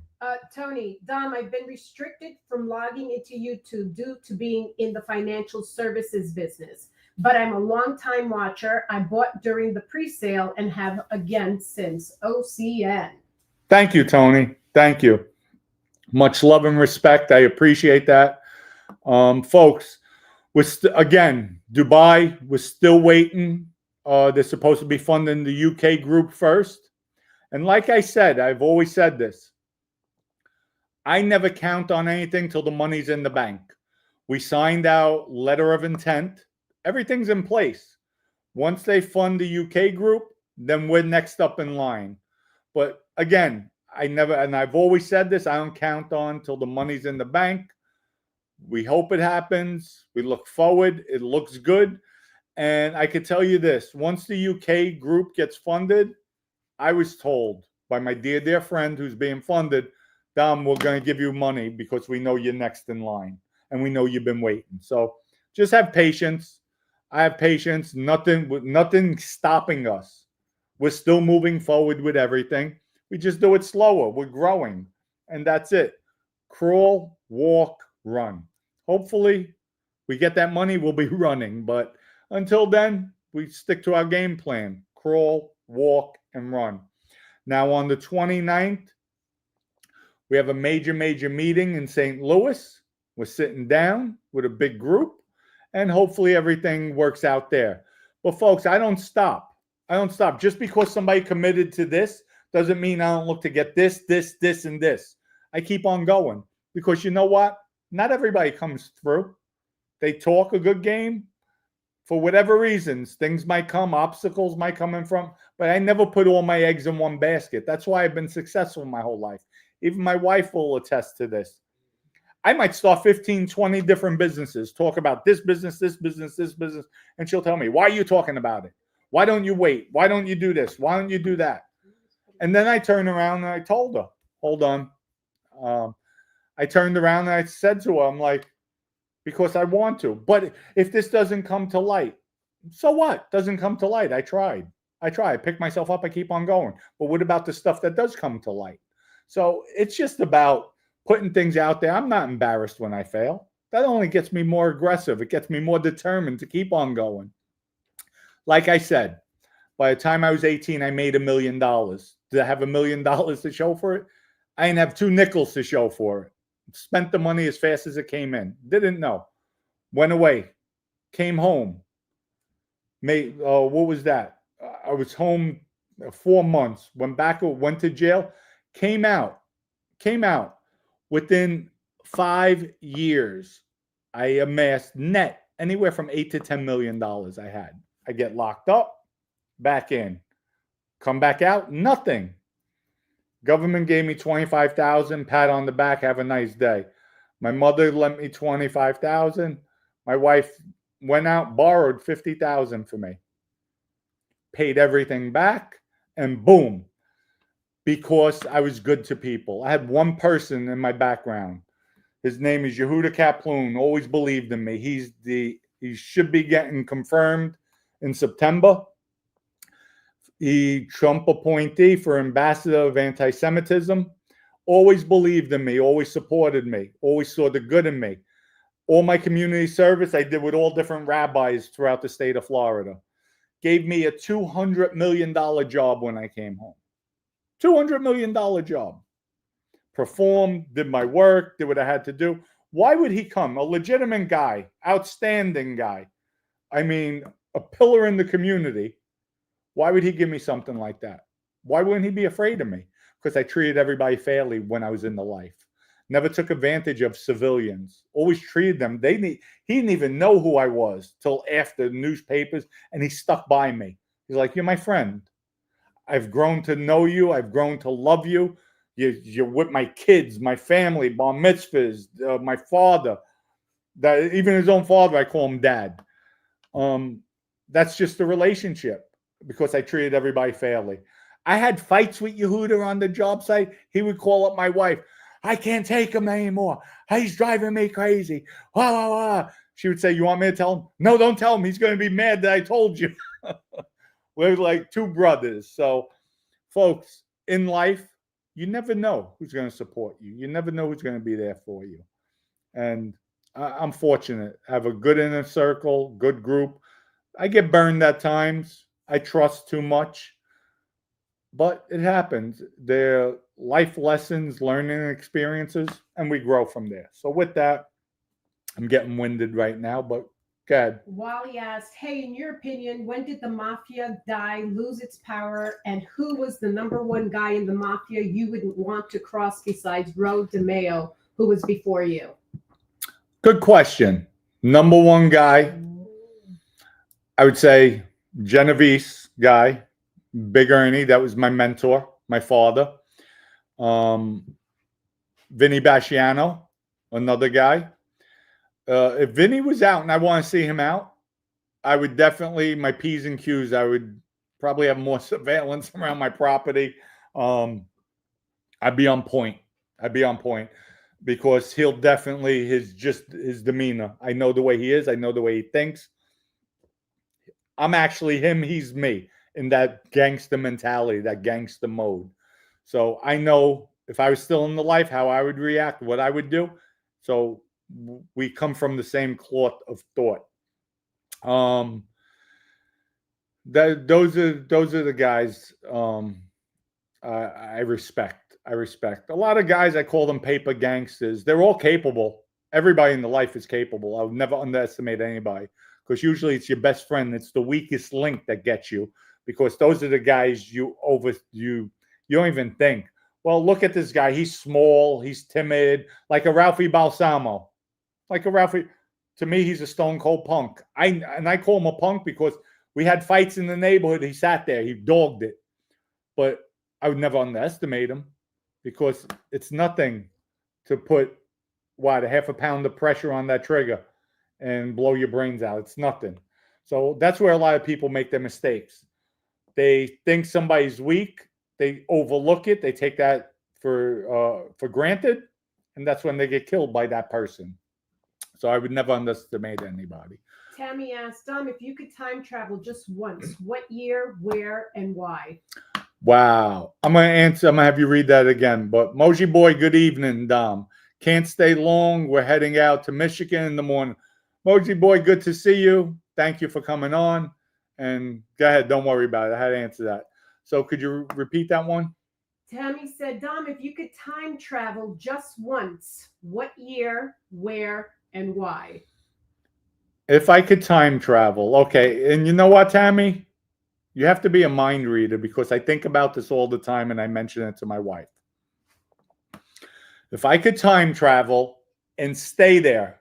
Tony, Dom, I've been restricted from logging into YouTube due to being in the financial services business, but I'm a long-time watcher. I bought during the pre-sale and have again since. OCN. thank you, Tony. Thank you. Much love and respect. I appreciate that. Folks, again, Dubai, we're still waiting. They're supposed to be funding the UK group first. And like I said, I've always said this. I never count on anything till the money's in the bank. We signed our letter of intent. Everything's in place. Once they fund the UK group, then we're next up in line. But again, I've always said this, I don't count on till the money's in the bank. We hope it happens. We look forward. It looks good. And I could tell you this, once the UK group gets funded, I was told by my dear, dear friend who's being funded, Dom, we're going to give you money because we know you're next in line and we know you've been waiting. So just have patience. I have patience. Nothing stopping us. We're still moving forward with everything. We just do it slower. We're growing. And that's it. Crawl, walk, run. Hopefully we get that money, we'll be running. But until then, we stick to our game plan. Crawl, walk, and run. Now on the 29th, we have a major meeting in St. Louis. We're sitting down with a big group, and hopefully everything works out there. But folks, I don't stop. Just because somebody committed to this doesn't mean I don't look to get this, and this. I keep on going because you know what? Not everybody comes through. They talk a good game. For whatever reasons, things might come, obstacles might come in front, but I never put all my eggs in one basket. That's why I've been successful my whole life. Even my wife will attest to this. I might start 15, 20 different businesses, talk about this business, and she'll tell me, why are you talking about it? Why don't you wait? Why don't you do this? Why don't you do that? And then I turned around and I told her, hold on. I turned around and I said to her, I'm like, because I want to. But if this doesn't come to light, so what? Doesn't come to light. I tried. I pick myself up. I keep on going. But what about the stuff that does come to light? So it's just about putting things out there. I'm not embarrassed when I fail. That only gets me more aggressive. It gets me more determined to keep on going. Like I said, by the time I was 18, I made $1 million. Did I have $1 million to show for it? I didn't have 2 nickels to show for it. Spent the money as fast as it came in. Didn't know. Went away. Came home. What was that? I was home 4 months. Went back, went to jail. Came out. Within 5 years, I amassed net anywhere from $8 to $10 million I had. I get locked up, back in. Come back out, nothing. Government gave me $25,000, pat on the back, have a nice day. My mother lent me $25,000. My wife went out, borrowed $50,000 for me. Paid everything back, and boom. Because I was good to people. I had one person in my background. His name is Yehuda Kaploon, always believed in me. He should be getting confirmed in September. He Trump appointee for ambassador of anti-Semitism. Always believed in me, always supported me, always saw the good in me. All my community service I did with all different rabbis throughout the state of Florida. Gave me a $200 million job when I came home. $200 million job. Performed, did my work, did what I had to do. Why would he come? A legitimate guy, outstanding guy. I mean, a pillar in the community. Why would he give me something like that? Why wouldn't he be afraid of me? Because I treated everybody fairly when I was in the life. Never took advantage of civilians. Always treated them. He didn't even know who I was till after the newspapers, and he stuck by me. He's like, you're my friend. I've grown to know you. I've grown to love you. You're with my kids, my family, bar mitzvahs, my father. Even his own father, I call him dad. that's just the relationship because I treated everybody fairly. I had fights with Yehuda on the job site. He would call up my wife. I can't take him anymore. He's driving me crazy. Wah, wah, wah. She would say, you want me to tell him? No, don't tell him. He's going to be mad that I told you. We're like two brothers. So, folks, in life, you never know who's going to support you. You never know who's going to be there for you. And I'm fortunate. I have a good inner circle, good group. I get burned at times. I trust too much. But it happens. They're life lessons, learning experiences, and we grow from there. So with that, I'm getting winded right now, but go ahead. Wally asked, hey, in your opinion, when did the Mafia die, lose its power, and who was the number one guy in the Mafia you wouldn't want to cross besides Ro DeMeo, who was before you? Good question. Number one guy, I would say Genovese guy, Big Ernie. That was my mentor, my father. Vinny Basciano, another guy. If Vinny was out and I want to see him out, I would definitely, my P's and Q's, I would probably have more surveillance around my property. I'd be on point. Because he'll definitely, his demeanor. I know the way he is. I know the way he thinks. I'm actually him. He's me in that gangster mentality, that gangster mode. So I know if I was still in the life, how I would react, what I would do. So we come from the same cloth of thought. Those are the guys I respect. A lot of guys, I call them paper gangsters. They're all capable. Everybody in the life is capable. I would never underestimate anybody because usually it's your best friend. It's the weakest link that gets you because those are the guys you don't even think. Well, look at this guy. He's small. He's timid, like a Ralphie Balsamo. To me, he's a stone cold punk. I call him a punk because we had fights in the neighborhood. He sat there. He dogged it. But I would never underestimate him because it's nothing to put, a half a pound of pressure on that trigger and blow your brains out. It's nothing. So that's where a lot of people make their mistakes. They think somebody's weak. They overlook it. They take that for granted. And that's when they get killed by that person. So I would never underestimate anybody. Tammy asked, if you could time travel just once, what year, where, and why? Wow. I'm going to answer. I'm going to have you read that again. But Moji Boy, good evening, Dom. Can't stay long. We're heading out to Michigan in the morning. Moji Boy, good to see you. Thank you for coming on. And go ahead. Don't worry about it. I had to answer that. So could you repeat that one? Tammy said, Dom, if you could time travel just once, what year, where, and why? If I could time travel. Okay. And you know what, Tammy? You have to be a mind reader because I think about this all the time and I mention it to my wife. If I could time travel and stay there,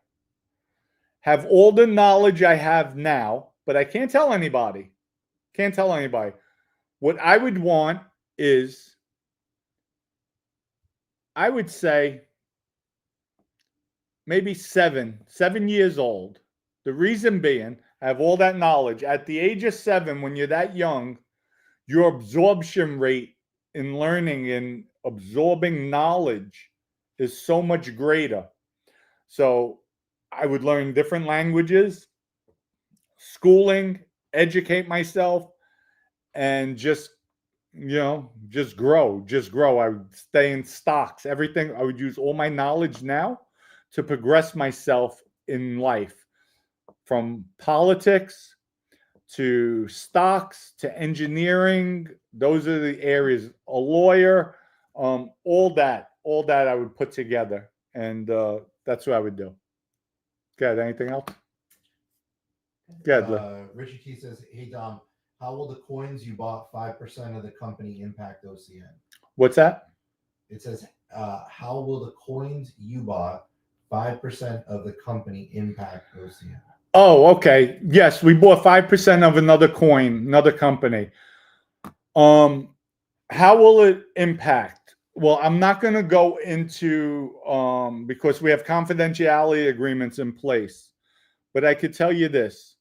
have all the knowledge I have now, but I can't tell anybody. What I would want is, I would say, maybe 7 years old. The reason being, I have all that knowledge. At the age of 7, when you're that young, your absorption rate in learning and absorbing knowledge is so much greater. So I would learn different languages, schooling, educate myself, and just grow. I would stay in stocks, everything. I would use all my knowledge now to progress myself in life. From politics to stocks to engineering, those are the areas. A lawyer, all that I would put together, and that's what I would do. Good. Anything else? Good. Richie T says, "Hey Dom, how will the coins you bought 5% of the company impact OCN?" What's that? It says, "How will the coins you bought 5% of the company impact OCN?" Oh, okay. Yes, we bought 5% of another coin, another company. How will it impact? Well, I'm not going to go into because we have confidentiality agreements in place. But I could tell you this.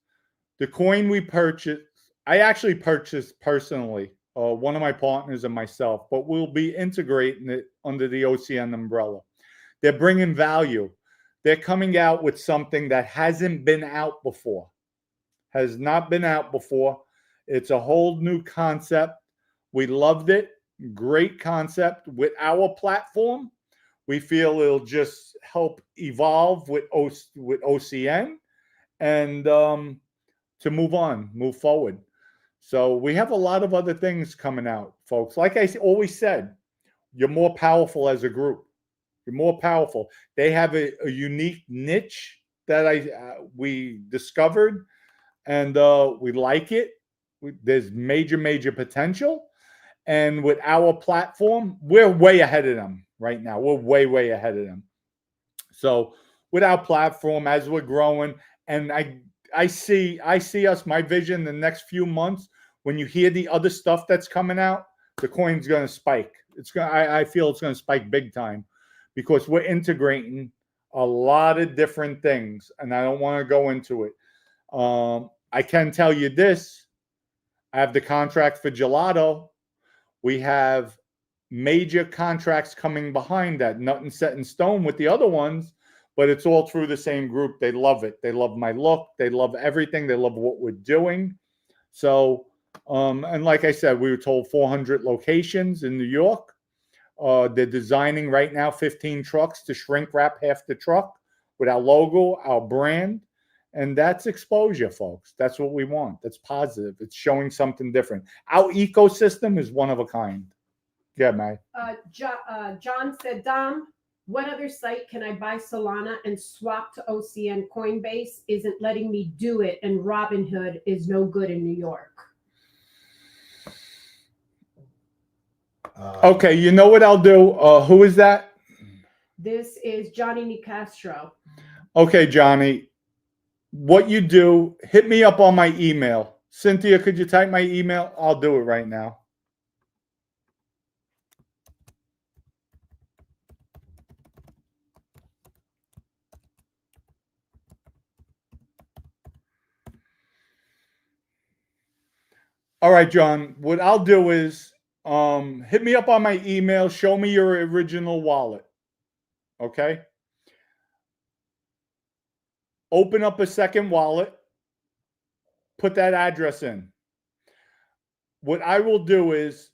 The coin we purchased, I actually purchased personally, one of my partners and myself, but we'll be integrating it under the OCN umbrella. They're bringing value. They're coming out with something that hasn't been out before, has not been out before. It's a whole new concept. We loved it. Great concept. With our platform, we feel it'll just help evolve with OCN and to move on, move forward. So we have a lot of other things coming out, folks. Like I always said, you're more powerful as a group. You're more powerful. They have a unique niche that we discovered, and we like it. There's major potential. And with our platform, we're way ahead of them right now. We're way ahead of them. So with our platform, as we're growing, and I see us, my vision, the next few months, when you hear the other stuff that's coming out, the coin's going to spike. I feel it's going to spike big time because we're integrating a lot of different things, and I don't want to go into it. I can tell you this. I have the contract for gelato. We have major contracts coming behind that. Nothing set in stone with the other ones, but it's all through the same group. They love it. They love my look. They love everything. They love what we're doing. So, and like I said, we were told 400 locations in New York. They're designing right now 15 trucks to shrink wrap half the truck with our logo, our brand. And that's exposure, folks. That's what we want. That's positive. It's showing something different. Our ecosystem is one of a kind. Yeah, May. John said, Dom, what other site can I buy Solana and swap to OCN? Coinbase isn't letting me do it, and Robinhood is no good in New York. Okay, you know what I'll do? Who is that? This is Johnny Nicastro. Okay, Johnny. What you do, hit me up on my email. Cynthia, could you type my email? I'll do it right now. All right, John. What I'll do is hit me up on my email. Show me your original wallet. Okay? Open up a second wallet. Put that address in. What I will do is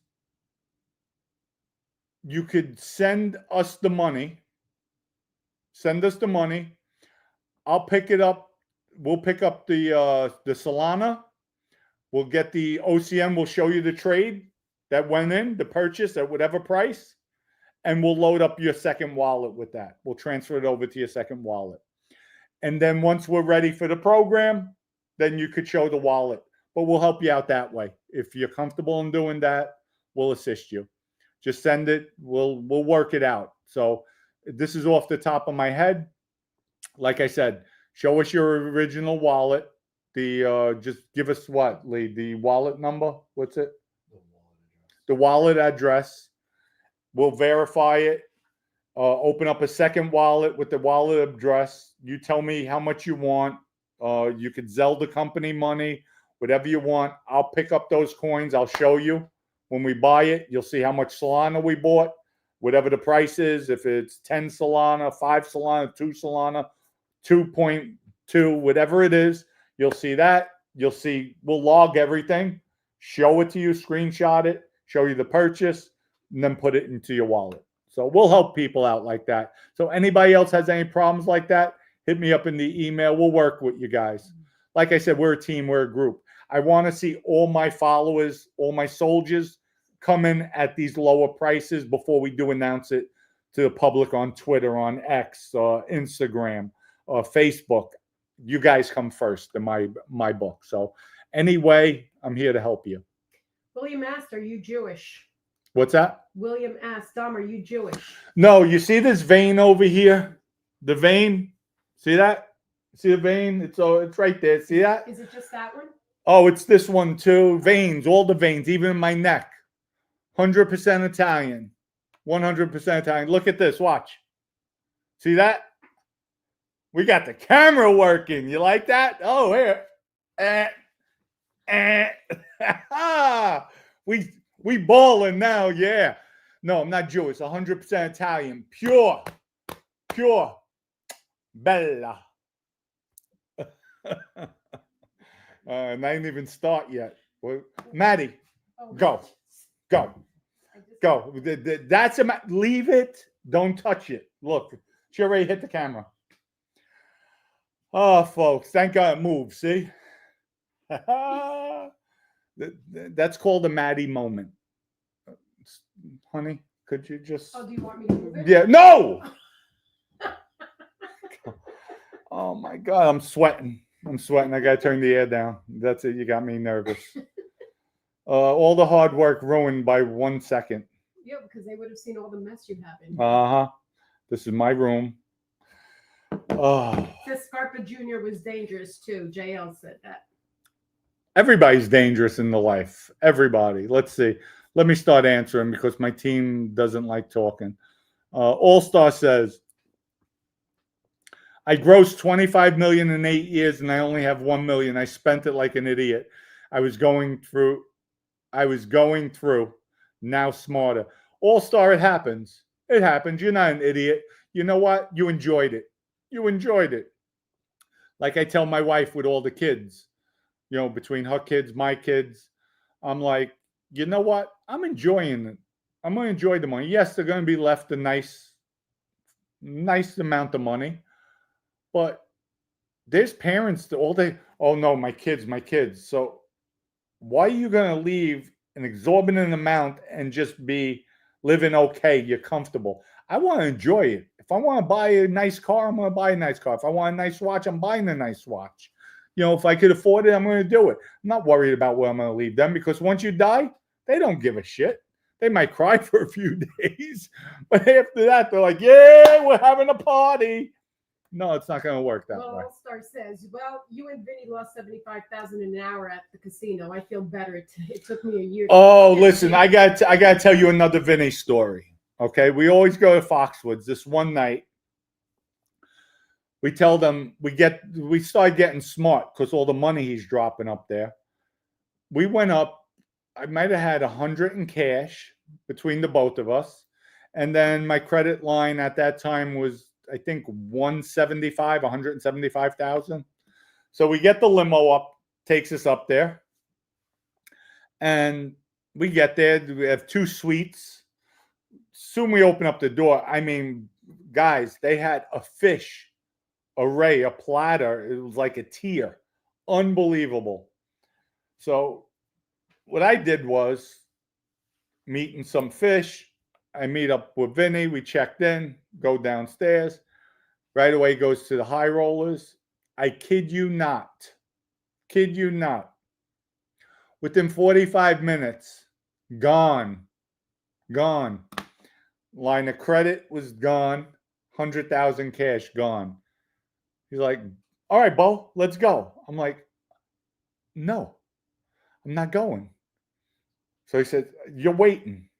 you could send us the money. Send us the money. I'll pick it up. We'll pick up the Solana. We'll get the OCN. We'll show you the trade that went in, the purchase at whatever price, and we'll load up your second wallet with that. We'll transfer it over to your second wallet. And then once we're ready for the program, then you could show the wallet. But we'll help you out that way. If you're comfortable in doing that, we'll assist you. Just send it. We'll work it out. So this is off the top of my head. Like I said, show us your original wallet. Just give us what, Lee? The wallet number? What's it? The wallet address. We'll verify it. Open up a second wallet with the wallet address. You tell me how much you want. You could Zelle the company money, whatever you want. I'll pick up those coins. I'll show you. When we buy it, you'll see how much Solana we bought, whatever the price is. If it's 10 Solana, 5 Solana, 2 Solana, 2.2, whatever it is, you'll see that. You'll see, we'll log everything, show it to you, screenshot it, show you the purchase, and then put it into your wallet. So we'll help people out like that. So anybody else has any problems like that, hit me up in the email. We'll work with you guys. Like I said, we're a team, we're a group. I want to see all my followers, all my soldiers come in at these lower prices before we do announce it to the public on Twitter, on X, Instagram, Facebook. You guys come first in my book. So anyway, I'm here to help you. William asked, are you Jewish? What's that? William asked, Dom, are you Jewish? No, you see this vein over here? The vein? See that? See the vein? It's right there. See that? Is it just that one? Oh, it's this one too. Veins, all the veins, even in my neck. 100% Italian. 100% Italian. Look at this. Watch. See that? We got the camera working. You like that? Oh, here. we balling now, yeah. No, I'm not Jewish. 100% Italian. Pure. Bella. And I didn't even start yet. Well, Maddie, Oh, go. That's leave it. Don't touch it. Look, she already hit the camera. Oh, folks, thank God it moved. See? That's called a Maddie moment. Honey, could you just... Oh, do you want me to move it? Yeah, no! Oh, my God, I'm sweating. I got to turn the air down. That's it. You got me nervous. All the hard work ruined by 1 second. Yeah, because they would have seen all the mess you have in. Uh-huh. This is my room. Oh. Says Scarpa Jr. was dangerous too. JL said that. Everybody's dangerous in the life. Everybody. Let's see. Let me start answering because my team doesn't like talking. All-Star says, I grossed 25 million in 8 years and I only have 1 million. I spent it like an idiot. I was going through. Now smarter. All-Star, it happens. It happens. You're not an idiot. You know what? You enjoyed it. Like I tell my wife with all the kids, between her kids, my kids, I'm like, you know what? I'm enjoying it. I'm going to enjoy the money. Yes, they're going to be left a nice amount of money, but there's parents that all day, oh no, my kids. So why are you going to leave an exorbitant amount and just be living okay? You're comfortable. I want to enjoy it. If I want to buy a nice car, I'm going to buy a nice car. If I want a nice watch, I'm buying a nice watch. If I could afford it, I'm going to do it. I'm not worried about where I'm going to leave them because once you die, they don't give a shit. They might cry for a few days, but after that, they're like, yeah, we're having a party. No, it's not going to work that way. All Star says, well, you and Vinny lost $75,000 an hour at the casino. I feel better. It took me a year. Oh, listen, I got to tell you another Vinny story. Okay, we always go to Foxwoods. This one night, we tell them we start getting smart because all the money he's dropping up there. We went up. I might have had 100 in cash between the both of us, and then my credit line at that time was, I think, 175,000. So we get the limo up, takes us up there, and we get there. We have 2 suites. Soon we open up the door. I mean, guys, they had a fish array, a platter. It was like a tier. Unbelievable. So what I did was meeting some fish. I meet up with Vinny. We checked in, go downstairs. Right away goes to the high rollers. I kid you not. Within 45 minutes, gone. Line of credit was gone. 100,000 cash gone. He's like, all right, Bo, let's go. I'm like, no, I'm not going. So he said, you're waiting.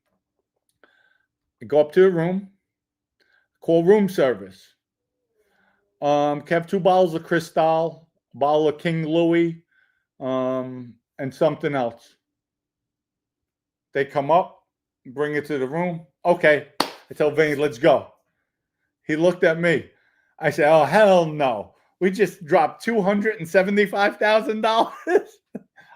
I go up to the room, call room service. Can I have 2 bottles of Cristal, a bottle of King Louis, and something else. They come up, bring it to the room. Okay. I tell Vinny, let's go. He looked at me. I said, oh, hell no. We just dropped $275,000.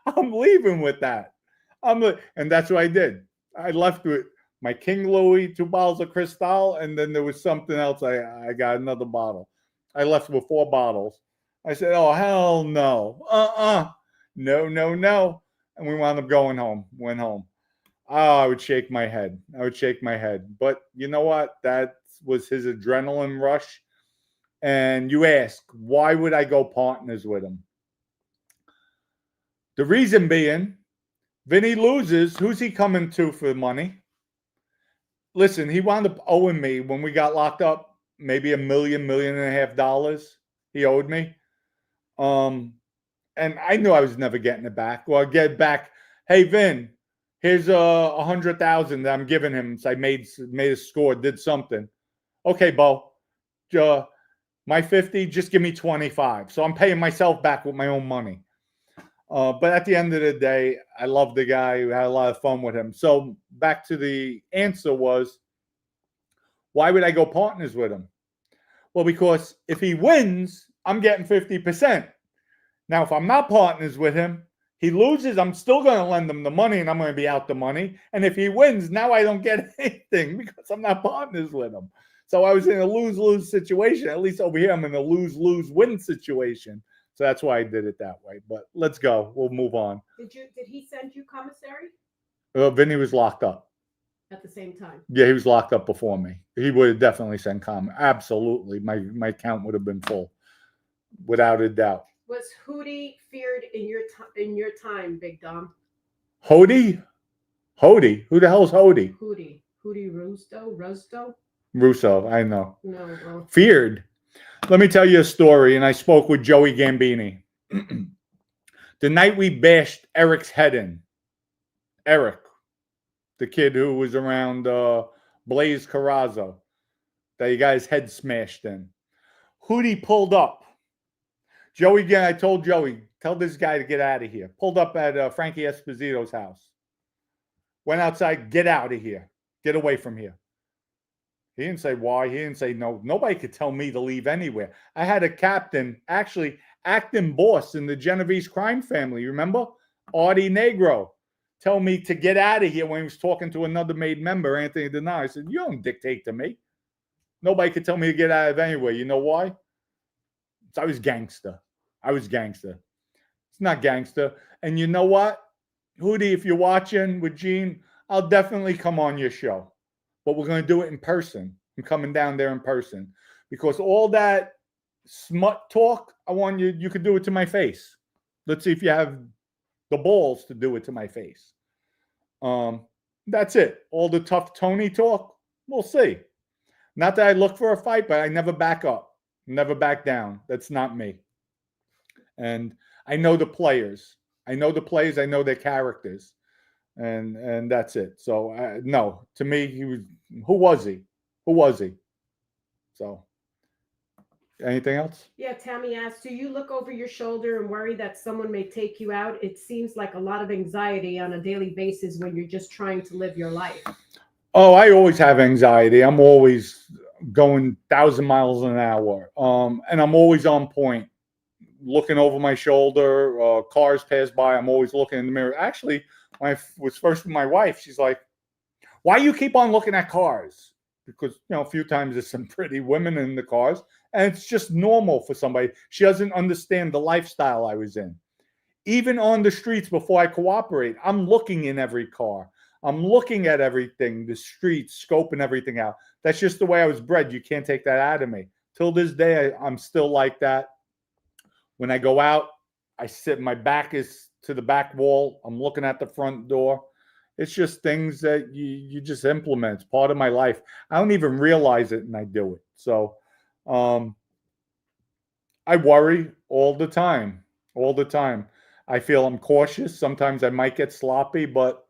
I'm leaving with that. And that's what I did. I left with my King Louis, 2 bottles of Cristal, and then there was something else. I got another bottle. I left with 4 bottles. I said, oh, hell no. No. And we wound up going home. Went home. Oh, I would shake my head. But you know what? That was his adrenaline rush. And you ask, why would I go partners with him? The reason being, Vinny loses. Who's he coming to for money? Listen, he wound up owing me when we got locked up, maybe $1 million, $1.5 million he owed me. And I knew I was never getting it back. Well, I'd get it back. Hey, Vin, here's 100,000 that I'm giving him. So I made a score, did something. Okay, Bo, my 50, just give me 25. So I'm paying myself back with my own money. But at the end of the day, I love the guy. We had a lot of fun with him. So back to the answer was, why would I go partners with him? Well, because if he wins, I'm getting 50%. Now, if I'm not partners with him, he loses, I'm still going to lend him the money and I'm going to be out the money. And if he wins, now I don't get anything because I'm not partners with him. So I was in a lose-lose situation. At least over here, I'm in a lose-lose-win situation. So that's why I did it that way. But let's go. We'll move on. Did he send you commissary Vinny was locked up. at the same time? Yeah, he was locked up before me. He would have definitely sent comment. Absolutely. My account would have been full. Without a doubt. Was Hootie feared in your time, Big Dom? Hody? Hody? Who the hell's Hody? Hootie Rusto? Russo, I know. No, well, Feared. Let me tell you a story, and I spoke with Joey Gambini. The night we bashed Eric's head in, Eric, the kid who was around Blaze Carrazzo, that he got his head smashed in. Hootie pulled up. Joey, again, I told Joey, tell this guy to get out of here. Pulled up at Frankie Esposito's house. Went outside, get out of here. Get away from here. He didn't say why. He didn't say no. Nobody could tell me to leave anywhere. I had a captain, actually acting boss in the Genovese crime family. Remember? Artie Negro. Tell me to get out of here when he was talking to another made member, Anthony Denard. I said, you don't dictate to me. Nobody could tell me to get out of anywhere. You know why? I was gangster. It's not gangster. And you know what? Hootie, if you're watching with Gene, I'll definitely come on your show. But we're going to do it in person. I'm coming down there in person. Because all that smut talk, I want you could do it to my face. Let's see if you have the balls to do it to my face. That's it. All the tough Tony talk, we'll see. Not that I look for a fight, but I never back up. Never back down. That's not me. And I know the players. I know their characters. And that's it. So no, to me, who was he? So anything else? Yeah, Tammy asked, do you look over your shoulder and worry that someone may take you out? It seems like a lot of anxiety on a daily basis when you're just trying to live your life. Oh, I always have anxiety. I'm always going 1,000 miles an hour. And I'm always on point, looking over my shoulder. Cars pass by. I'm always looking in the mirror. Actually, when I was first with my wife, she's like, why you keep on looking at cars? Because, a few times there's some pretty women in the cars, and it's just normal for somebody. She doesn't understand the lifestyle I was in. Even on the streets before I cooperate, I'm looking in every car. I'm looking at everything, the streets, scoping everything out. That's just the way I was bred. You can't take that out of me. Till this day, I'm still like that. When I go out, I sit, my back is to the back wall. I'm looking at the front door. It's just things that you just implement. It's part of my life. I don't even realize it, and I do it. So I worry all the time. I feel I'm cautious. Sometimes I might get sloppy, but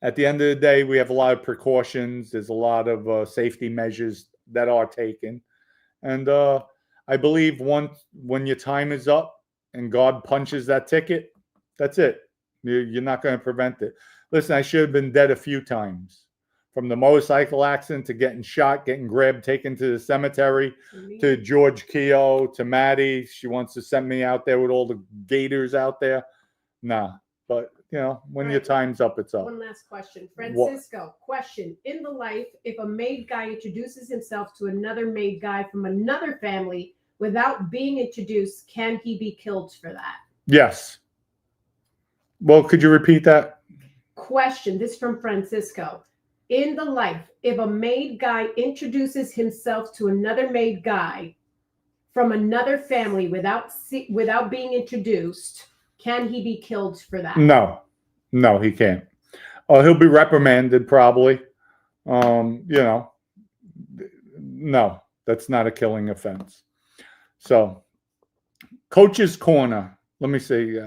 at the end of the day, we have a lot of precautions. There's a lot of safety measures that are taken. And I believe when your time is up and God punches that ticket, that's it. You're not going to prevent it. Listen, I should have been dead a few times. From the motorcycle accident to getting shot, getting grabbed, taken to the cemetery, to George Keogh, to Maddie. She wants to send me out there with all the gators out there. Nah. But, when your time's up, it's up. One last question. Francisco, question. In the life, if a made guy introduces himself to another made guy from another family without being introduced, can he be killed for that? Yes. Well, could you repeat that? Question. This is from Francisco. In the life, if a made guy introduces himself to another made guy from another family without being introduced, can he be killed for that? No, he can't. He'll be reprimanded probably. No, that's not a killing offense. So, Coach's Corner. Let me see.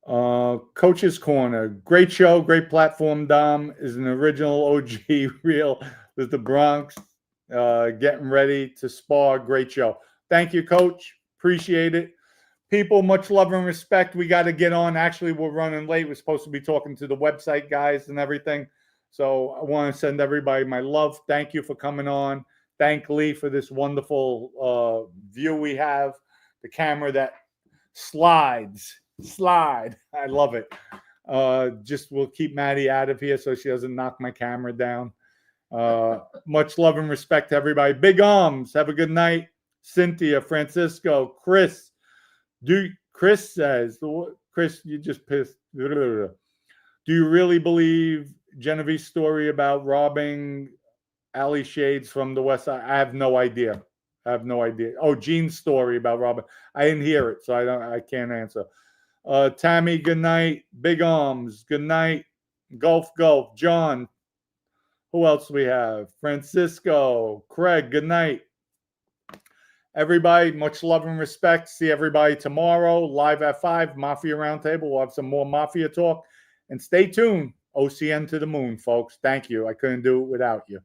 Coach's Corner. Great show, great platform, Dom. Is an original OG reel with the Bronx getting ready to spar. Great show. Thank you, Coach. Appreciate it. People, much love and respect. We got to get on. Actually, we're running late. We're supposed to be talking to the website guys and everything. So I want to send everybody my love. Thank you for coming on. Thank Lee for this wonderful view we have. The camera that slides. I love it. Just we'll keep Maddie out of here so she doesn't knock my camera down. Much love and respect to everybody. Big arms. Have a good night. Cynthia, Francisco, Chris. Chris says, Chris, you just pissed. Do you really believe Genevieve's story about robbing Ali Shades from the West Side? I have no idea. Oh, Gene's story about robbing. I didn't hear it, so I can't answer. Tammy, good night. Big arms, good night. Gulf. John. Who else we have? Francisco, Craig, good night. Everybody, much love and respect. See everybody tomorrow, live at 5, Mafia Roundtable. We'll have some more Mafia talk. And stay tuned. OCN to the moon, folks. Thank you. I couldn't do it without you.